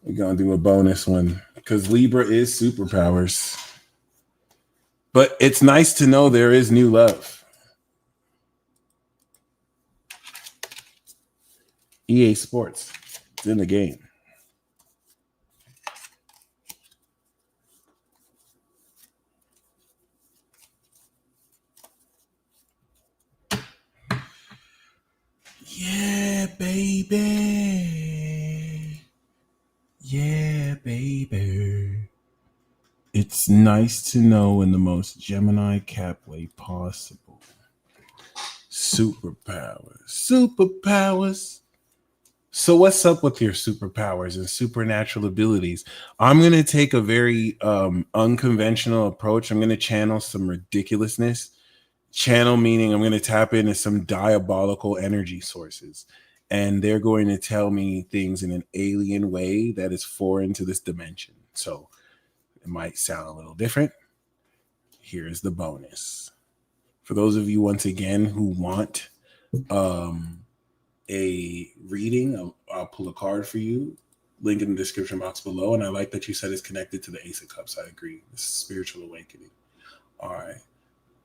We're gonna do a bonus one because Libra is superpowers. But it's nice to know there is new love. EA Sports. It's in the game. It's nice to know in the most Gemini cap way possible. Superpowers. So what's up with your superpowers and supernatural abilities? I'm going to take a very unconventional approach. I'm going to channel some ridiculousness. Channel meaning I'm going to tap into some diabolical energy sources. And they're going to tell me things in an alien way that is foreign to this dimension. So it might sound a little different. Here's the bonus. For those of you, once again, who want a reading, I'll pull a card for you. Link in the description box below. And I like that you said it's connected to the Ace of Cups. I agree. This is spiritual awakening. All right.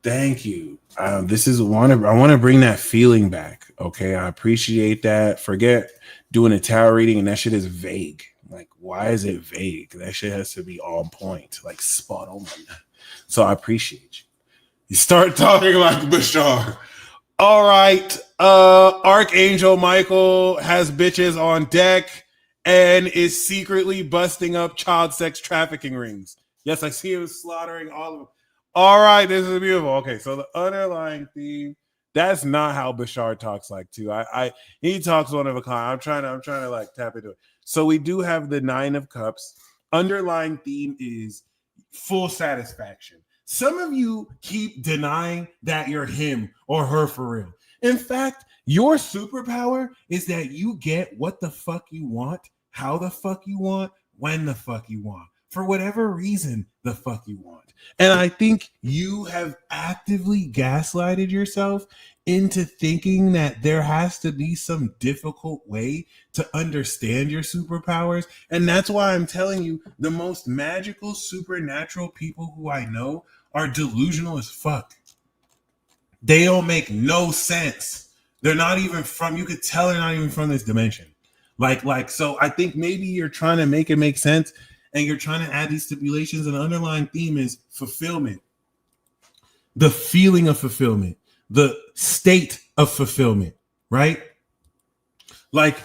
Thank you. I want to bring that feeling back. Okay. I appreciate that. Forget doing a tarot reading and that shit is vague. Like, why is it vague? That shit has to be on point, like spot on. So I appreciate you. You start talking like Bashar. All right. Archangel Michael has bitches on deck and is secretly busting up child sex trafficking rings. Yes, I see him slaughtering all of them. All right, this is beautiful. Okay, so the underlying theme, that's not how Bashar talks like too. He talks one of a kind. I'm trying to like tap into it. So we do have the 9 of Cups. Underlying theme is full satisfaction. Some of you keep denying that you're him or her for real. In fact, your superpower is that you get what the fuck you want, how the fuck you want, when the fuck you want, for whatever reason the fuck you want. And I think you have actively gaslighted yourself into thinking that there has to be some difficult way to understand your superpowers. And that's why I'm telling you, the most magical, supernatural people who I know are delusional as fuck. They don't make no sense. They're not even from, you could tell they're not even from this dimension. So I think maybe you're trying to make it make sense and you're trying to add these stipulations, and the underlying theme is fulfillment. The feeling of fulfillment, the state of fulfillment, right? Like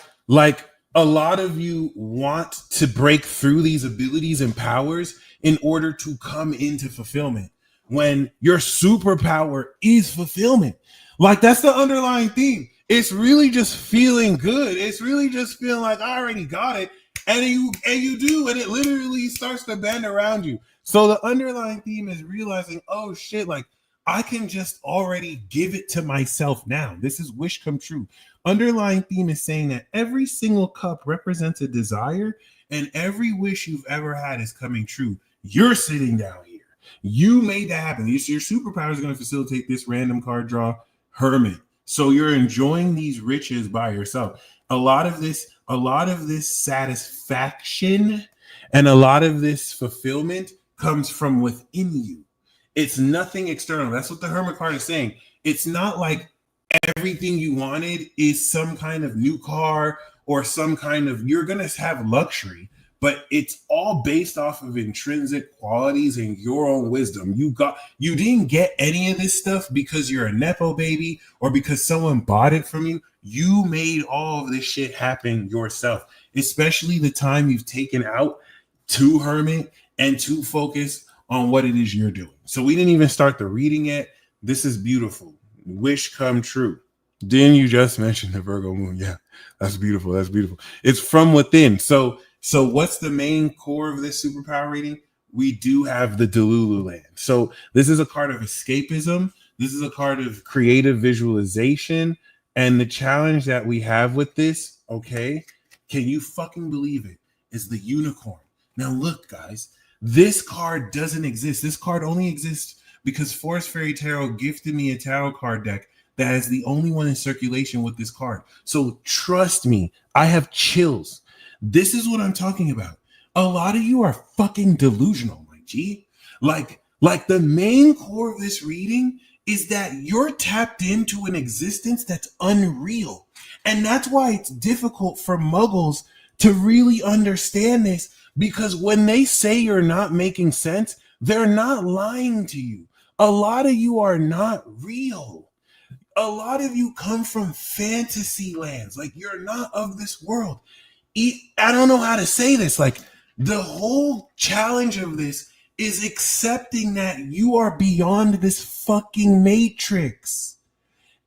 a lot of you want to break through these abilities and powers in order to come into fulfillment, when your superpower is fulfillment. Like, that's the underlying theme. It's really just feeling good. It's really just feeling like I already got it. And you do, and it literally starts to bend around you. So the underlying theme is realizing, oh shit, like I can just already give it to myself now. This is wish come true. Underlying theme is saying that every single cup represents a desire, and every wish you've ever had is coming true. You're sitting down here. You made that happen. Your superpower is going to facilitate this random card draw, Hermit. So you're enjoying these riches by yourself. A lot of this satisfaction and a lot of this fulfillment comes from within you. It's nothing external. That's what the Hermit card is saying. It's not like everything you wanted is some kind of new car or some kind of, you're going to have luxury, but it's all based off of intrinsic qualities and your own wisdom. You didn't get any of this stuff because you're a Nepo baby or because someone bought it from you. You made all of this shit happen yourself, especially the time you've taken out to Hermit and to focus on what it is you're doing. So we didn't even start the reading yet. This is beautiful. Wish come true. Didn't you just mention the Virgo moon? Yeah, that's beautiful. That's beautiful. It's from within. So what's the main core of this superpower reading? We do have the Delulu land. So this is a card of escapism. This is a card of creative visualization. And the challenge that we have with this, okay, can you fucking believe it, is the unicorn. Now look, guys, this card doesn't exist. This card only exists because Forest Fairy Tarot gifted me a tarot card deck that is the only one in circulation with this card. So trust me, I have chills. This is what I'm talking about. A lot of you are fucking delusional, my G. Like the main core of this reading is that you're tapped into an existence that's unreal. And that's why it's difficult for muggles to really understand this, because when they say you're not making sense, they're not lying to you. A lot of you are not real. A lot of you come from fantasy lands. Like, you're not of this world. I don't know how to say this. Like, the whole challenge of this is accepting that you are beyond this fucking matrix.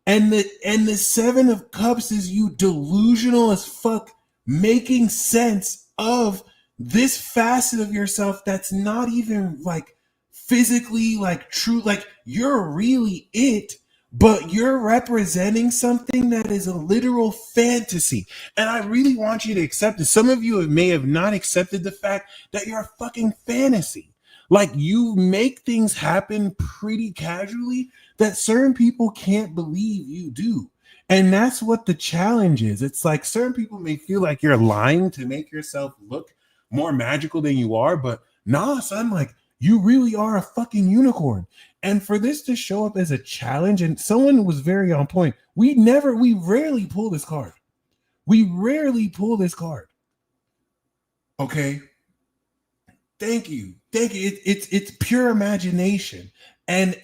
And the Seven of Cups is you delusional as fuck, making sense of this facet of yourself that's not even like physically like true. Like you're really it, but you're representing something that is a literal fantasy. And I really want you to accept it. Some of you may have not accepted the fact that you're a fucking fantasy. Like you make things happen pretty casually that certain people can't believe you do. And that's what the challenge is. It's like certain people may feel like you're lying to make yourself look more magical than you are, but nah, son, like you really are a fucking unicorn. And for this to show up as a challenge, and someone was very on point. We rarely pull this card. We rarely pull this card. Okay. Thank you. It's pure imagination. And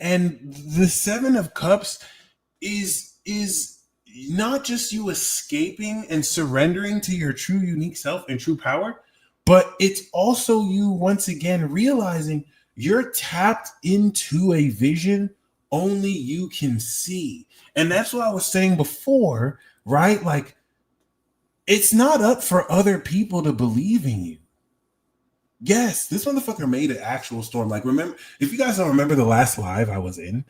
the Seven of Cups is not just you escaping and surrendering to your true unique self and true power, but it's also you once again realizing you're tapped into a vision only you can see. And that's what I was saying before, right? Like it's not up for other people to believe in you. Yes, this motherfucker made an actual storm. Like, remember, if you guys don't remember the last live I was in,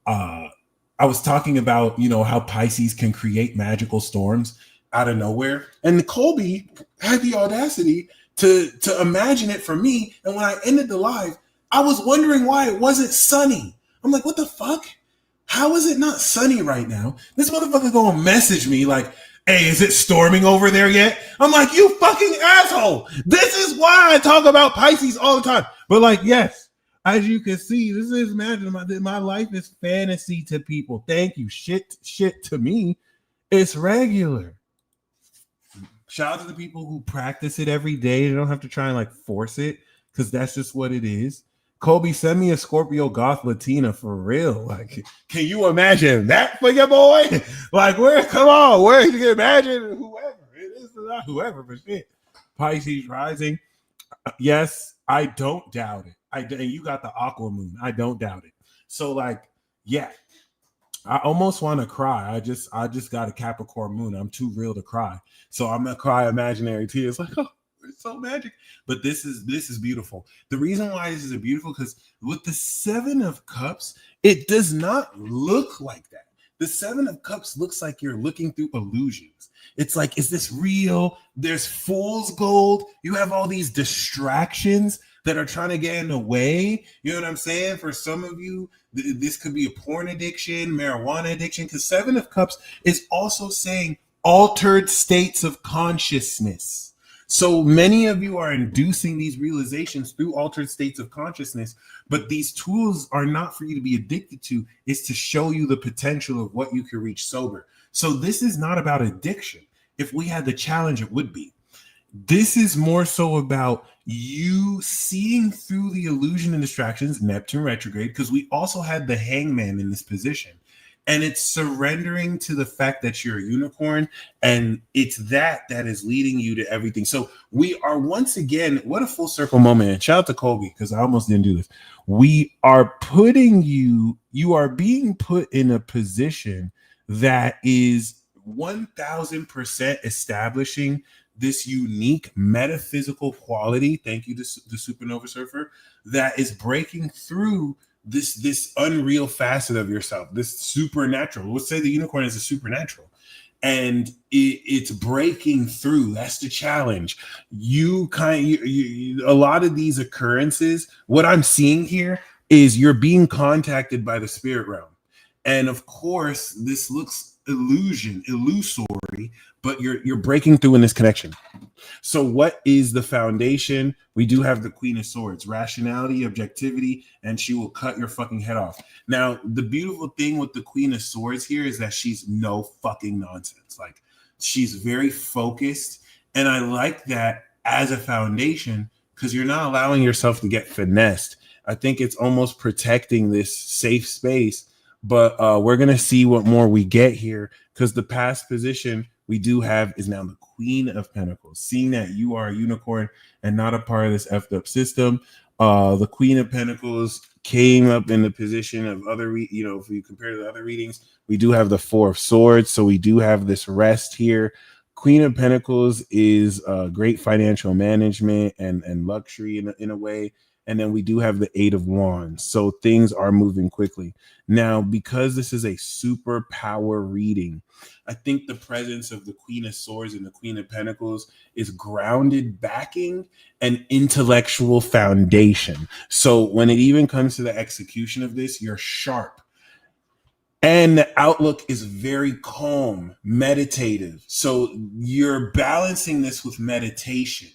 I was talking about, how Pisces can create magical storms out of nowhere. And Colby had the audacity to imagine it for me. And when I ended the live, I was wondering why it wasn't sunny. I'm like, what the fuck? How is it not sunny right now? This motherfucker gonna message me like, hey, is it storming over there yet? I'm like, you fucking asshole. This is why I talk about Pisces all the time. But like, yes, as you can see, this is imagine my life is fantasy to people. Thank you. Shit to me. It's regular. Shout out to the people who practice it every day. They don't have to try and like force it because that's just what it is. Kobe, send me a Scorpio Goth Latina for real. Like, can you imagine that for your boy? Like, come on, where you can imagine whoever. It is not whoever, but shit. Pisces rising. Yes, I don't doubt it. And you got the aqua moon. I don't doubt it. So, like, yeah. I almost want to cry. I just got a Capricorn moon. I'm too real to cry. So I'm gonna cry imaginary tears. Like, oh, it's so magic. But this is beautiful. The reason why this is beautiful because with the Seven of Cups, it does not look like that. The Seven of Cups looks like you're looking through illusions. It's like, is this real? There's fool's gold. You have all these distractions that are trying to get in the way. You know what I'm saying? For some of you, this could be a porn addiction, marijuana addiction, because Seven of Cups is also saying altered states of consciousness. So many of you are inducing these realizations through altered states of consciousness, but these tools are not for you to be addicted to. It's to show you the potential of what you can reach sober. So this is not about addiction. If we had the challenge, it would be. This is more so about you seeing through the illusion and distractions, Neptune retrograde, because we also had the Hangman in this position. And it's surrendering to the fact that you're a unicorn, and it's that is leading you to everything. So we are once again, what a full circle moment. And shout out to Colby, because I almost didn't do this. We are putting you are being put in a position that is 1000% establishing this unique metaphysical quality. Thank you, the Supernova Surfer, that is breaking through this unreal facet of yourself, this supernatural. Let's say the unicorn is a supernatural, and it's breaking through. That's the challenge. A lot of these occurrences, what I'm seeing here is you're being contacted by the spirit realm, and of course, this looks illusory, but you're breaking through in this connection. So what is the foundation? We do have the Queen of Swords, rationality, objectivity, and she will cut your fucking head off. Now, the beautiful thing with the Queen of Swords here is that she's no fucking nonsense. Like, she's very focused, and I like that as a foundation because you're not allowing yourself to get finessed. I think it's almost protecting this safe space, but we're going to see what more we get here because the past position we do have is now the Queen of Pentacles, seeing that you are a unicorn and not a part of this effed up system. The Queen of Pentacles came up in the position of other, if we compare to the other readings, we do have the Four of Swords. So we do have this rest here. Queen of Pentacles is great financial management and luxury in a way. And then we do have the Eight of Wands. So things are moving quickly. Now, because this is a superpower reading, I think the presence of the Queen of Swords and the Queen of Pentacles is grounded backing an intellectual foundation. So when it even comes to the execution of this, you're sharp. And the outlook is very calm, meditative. So you're balancing this with meditation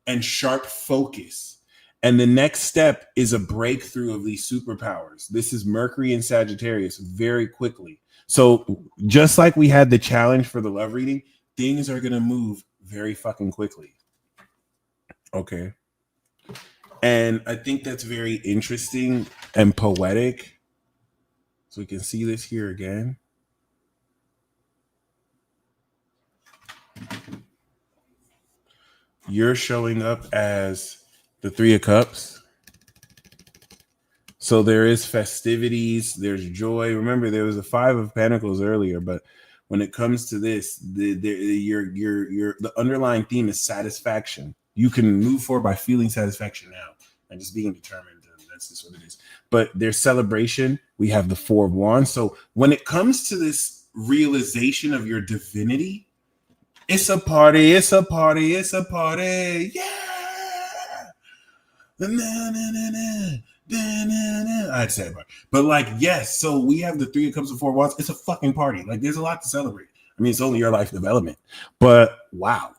and sharp focus. And the next step is a breakthrough of these superpowers. This is Mercury and Sagittarius very quickly. So just like we had the challenge for the love reading, things are going to move very fucking quickly. Okay. And I think that's very interesting and poetic. So we can see this here again. You're showing up as the Three of Cups. So there is festivities, there's joy. Remember, there was a Five of Pentacles earlier, but when it comes to this, the underlying theme is satisfaction. You can move forward by feeling satisfaction now and just being determined. That's just what it is. But there's celebration. We have the Four of Wands. So when it comes to this realization of your divinity, it's a party. It's a party. It's a party. Yeah. Na, na, na, na. I'd say it, but like, yes, so we have the Three of Cups and Four of Wands. It's a fucking party. Like, there's a lot to celebrate. I mean, it's only your life development, but wow.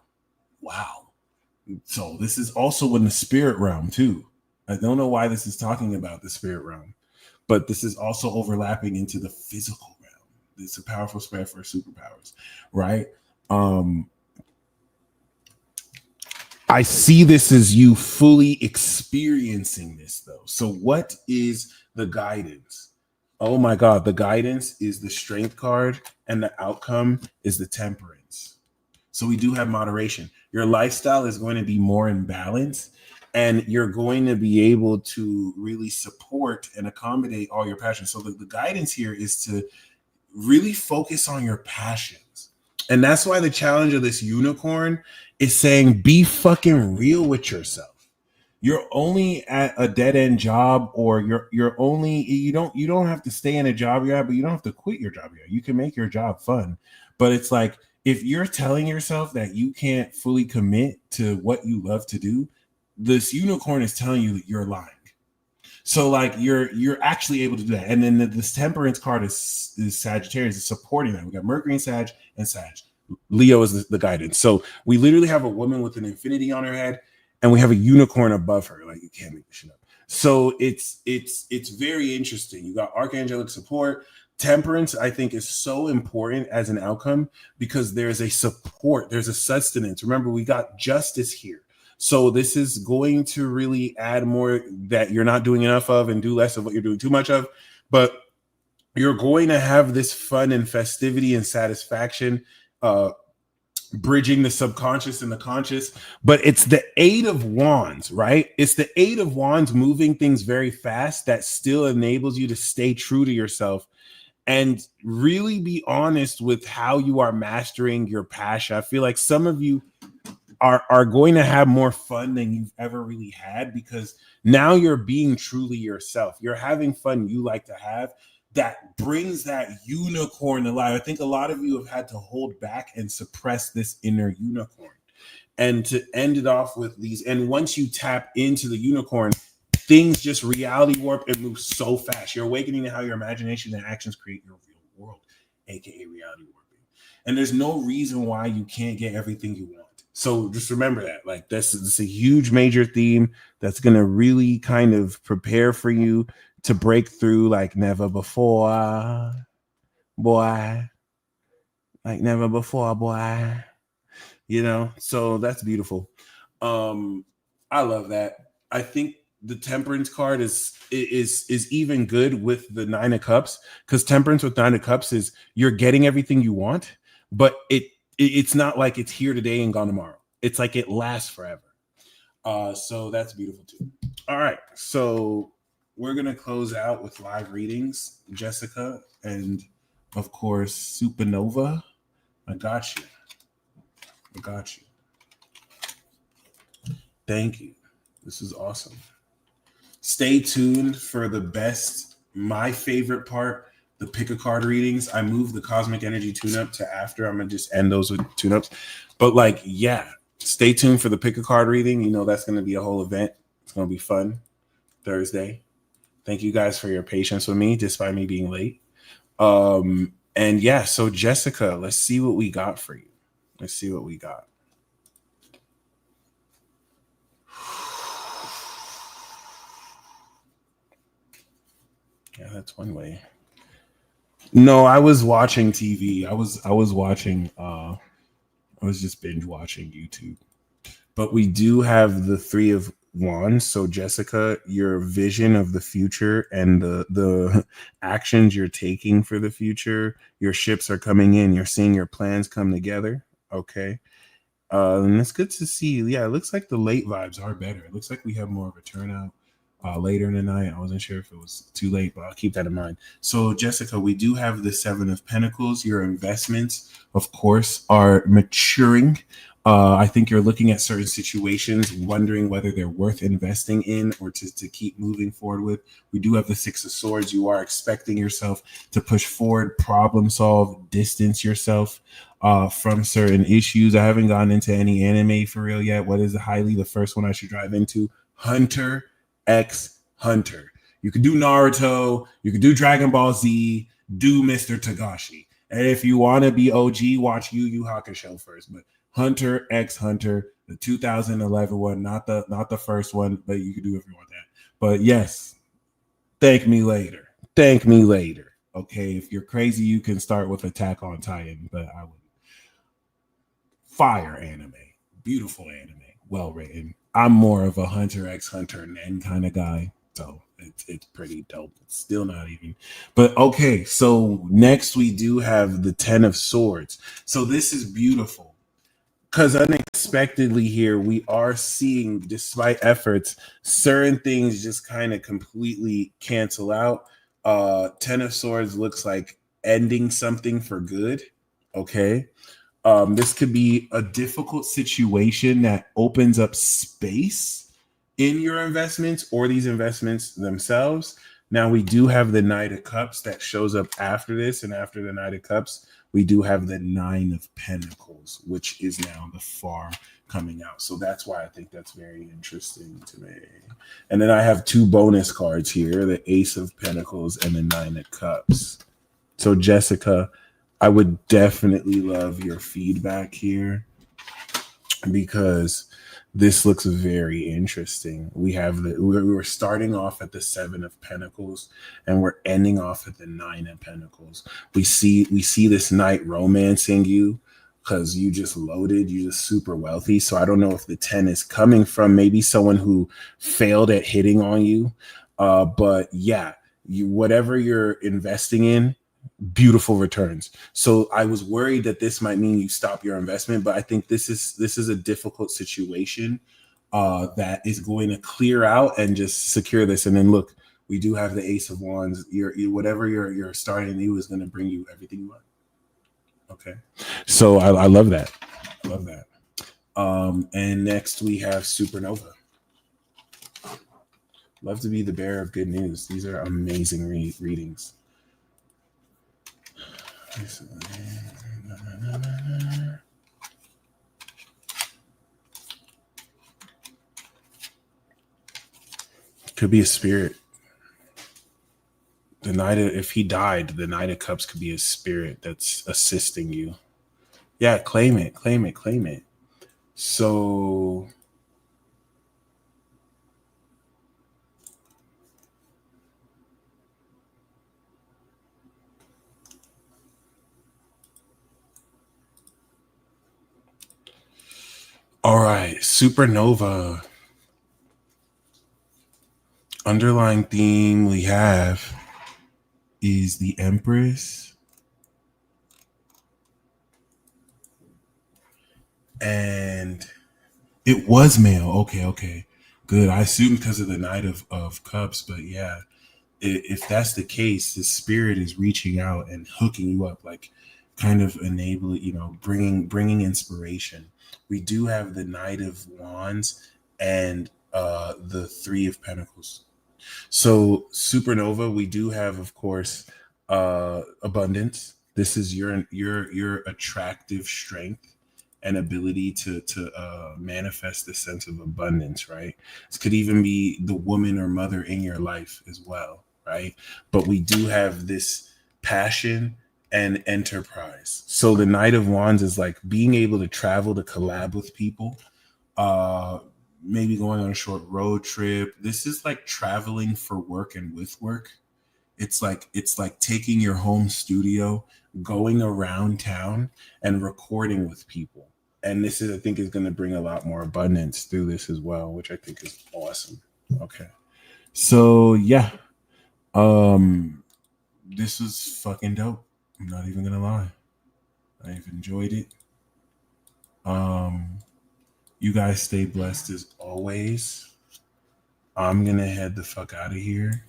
So this is also in the spirit realm too. I don't know why this is talking about the spirit realm, but this is also overlapping into the physical realm. It's a powerful spread for superpowers, right? I see this as you fully experiencing this though. So what is the guidance? Oh my God, the guidance is the Strength card and the outcome is the Temperance. So we do have moderation. Your lifestyle is going to be more in balance and you're going to be able to really support and accommodate all your passions. So the guidance here is to really focus on your passions. And that's why the challenge of this unicorn is saying, be fucking real with yourself. You're only at a dead end job, or you're only, you don't have to stay in a job you're at, but you don't have to quit your job you're at. You can make your job fun. But it's like, if you're telling yourself that you can't fully commit to what you love to do, this unicorn is telling you that you're lying. So like you're actually able to do that. And then this Temperance card is Sagittarius is supporting that. We got Mercury and Sag and Sag. Leo is the guidance. So we literally have a woman with an infinity on her head and we have a unicorn above her. Like, you can't make this shit up. So it's very interesting. You got archangelic support. Temperance, I think, is so important as an outcome because there's a support, there's a sustenance. Remember, we got justice here. So this is going to really add more that you're not doing enough of and do less of what you're doing too much of. But you're going to have this fun and festivity and satisfaction, bridging the subconscious and the conscious. But it's the Eight of Wands, right? It's the Eight of Wands moving things very fast that still enables you to stay true to yourself and really be honest with how you are mastering your passion. I feel like some of you are going to have more fun than you've ever really had because now you're being truly yourself. You're having fun you like to have. That brings that unicorn alive. I think a lot of you have had to hold back and suppress this inner unicorn. And to end it off with these, and once you tap into the unicorn, things just reality warp and move so fast. You're awakening to how your imagination and actions create your real world, aka reality warping. And there's no reason why you can't get everything you want. So just remember that. Like, this is a huge major theme that's going to really kind of prepare for you to break through like never before, boy. Like never before, boy. You know, so that's beautiful. I love that. I think the Temperance card is even good with the Nine of Cups, because Temperance with Nine of Cups is you're getting everything you want, but it's not like it's here today and gone tomorrow. It's like it lasts forever. So that's beautiful too. All right. So we're going to close out with live readings, Jessica, and of course, Supernova. I got you. I got you. Thank you. This is awesome. Stay tuned for the best, my favorite part, the pick a card readings. I moved the cosmic energy tune up to after. I'm going to just end those with tune ups. But like, yeah, stay tuned for the pick a card reading. You know, that's going to be a whole event. It's going to be fun Thursday. Thank you guys for your patience with me, despite me being late. And yeah, so Jessica, let's see what we got for you. Let's see what we got. Yeah, that's one way. No, I was watching TV. I was watching I was just binge watching YouTube. But we do have the Three of Wands. So Jessica, your vision of the future and the actions you're taking for the future, your ships are coming in. You're seeing your plans come together. Okay. And it's good to see. Yeah, it looks like the late vibes are better. It looks like we have more of a turnout later in the night. I wasn't sure if it was too late, but I'll keep that in mind. So, Jessica, we do have the Seven of Pentacles. Your investments, of course, are maturing. I think you're looking at certain situations, wondering whether they're worth investing in or to keep moving forward with. We do have the Six of Swords. You are expecting yourself to push forward, problem solve, distance yourself from certain issues. I haven't gotten into any anime for real yet. What is the first one I should drive into? Hunter x Hunter. You could do Naruto, you could do Dragon Ball Z, do Mr. Tagashi. And if you want to be OG, watch Yu Yu Hakusho first. But Hunter x Hunter, the 2011 one, not the first one, but you could do if you want that. But yes, thank me later. Thank me later. Okay, if you're crazy, you can start with Attack on Titan, but I would. Fire anime, beautiful anime, well written. I'm more of a Hunter x Hunter Nen kind of guy, so it's pretty dope. It's still not even, but okay. So next we do have the Ten of Swords. So this is beautiful because unexpectedly here we are seeing, despite efforts, certain things just kind of completely cancel out. Ten of Swords looks like ending something for good. Okay. This could be a difficult situation that opens up space in your investments or these investments themselves. Now, we do have the Knight of Cups that shows up after this. And after the Knight of Cups, we do have the Nine of Pentacles, which is now the far coming out. So that's why I think that's very interesting to me. And then I have two bonus cards here, the Ace of Pentacles and the Nine of Cups. So Jessica, I would definitely love your feedback here because this looks very interesting. We're starting off at the Seven of Pentacles and we're ending off at the Nine of Pentacles. We see this knight romancing you because you just loaded, you're just super wealthy. So I don't know if the 10 is coming from maybe someone who failed at hitting on you. But yeah, whatever you're investing in, beautiful returns. So I was worried that this might mean you stop your investment, but I think this is a difficult situation that is going to clear out and just secure this. And then look, we do have the Ace of Wands. Whatever you're starting new is going to bring you everything you want. Okay, so I love that. I love that. And next we have Supernova. Love to be the bearer of good news. These are amazing readings. Could be a spirit. If he died, the Knight of Cups could be a spirit that's assisting you. Yeah, claim it. So all right, Supernova. Underlying theme we have is the Empress and it was male. Okay. Good. I assume because of the Knight of Cups, but yeah, if that's the case, the spirit is reaching out and hooking you up, like kind of enabling, bringing inspiration. We do have the Knight of Wands and the Three of Pentacles. So supernova, we do have, of course, abundance. This is your attractive strength and ability to manifest the sense of abundance, right? This could even be the woman or mother in your life as well, right? But we do have this passion and enterprise. So the Knight of Wands is like being able to travel to collab with people, uh maybe going on a short road trip. This is like traveling for work and with work. It's like taking your home studio, going around town and recording with people. And this is, I think, is going to bring a lot more abundance through this as well, which I think is awesome. Okay. So yeah, this was fucking dope. I'm not even gonna lie. I've enjoyed it. You guys stay blessed as always. I'm gonna head the fuck out of here.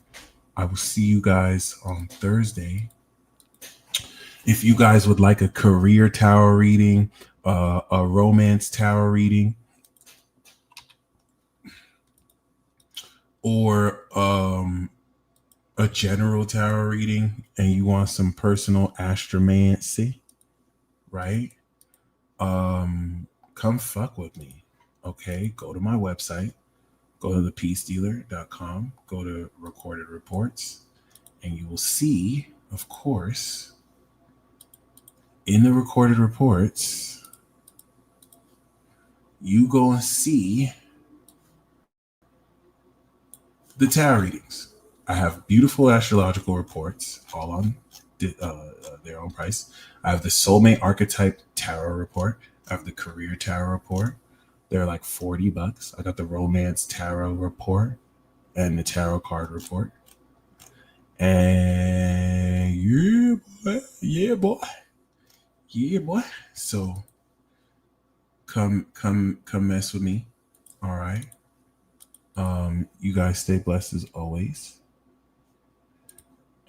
I will see you guys on Thursday. If you guys would like a career tarot reading, a romance tarot reading, or a general tarot reading, and you want some personal astromancy, right? Come fuck with me. Okay, go to my website, go to thepeacedealer.com, go to recorded reports, and you will see, of course, in the recorded reports, you go and see the tarot readings. I have beautiful astrological reports, all on their own price. I have the soulmate archetype tarot report. I have the career tarot report. They're like $40. I got the romance tarot report and the tarot card report. And yeah, boy. So come mess with me. All right. You guys stay blessed as always.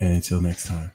And until next time.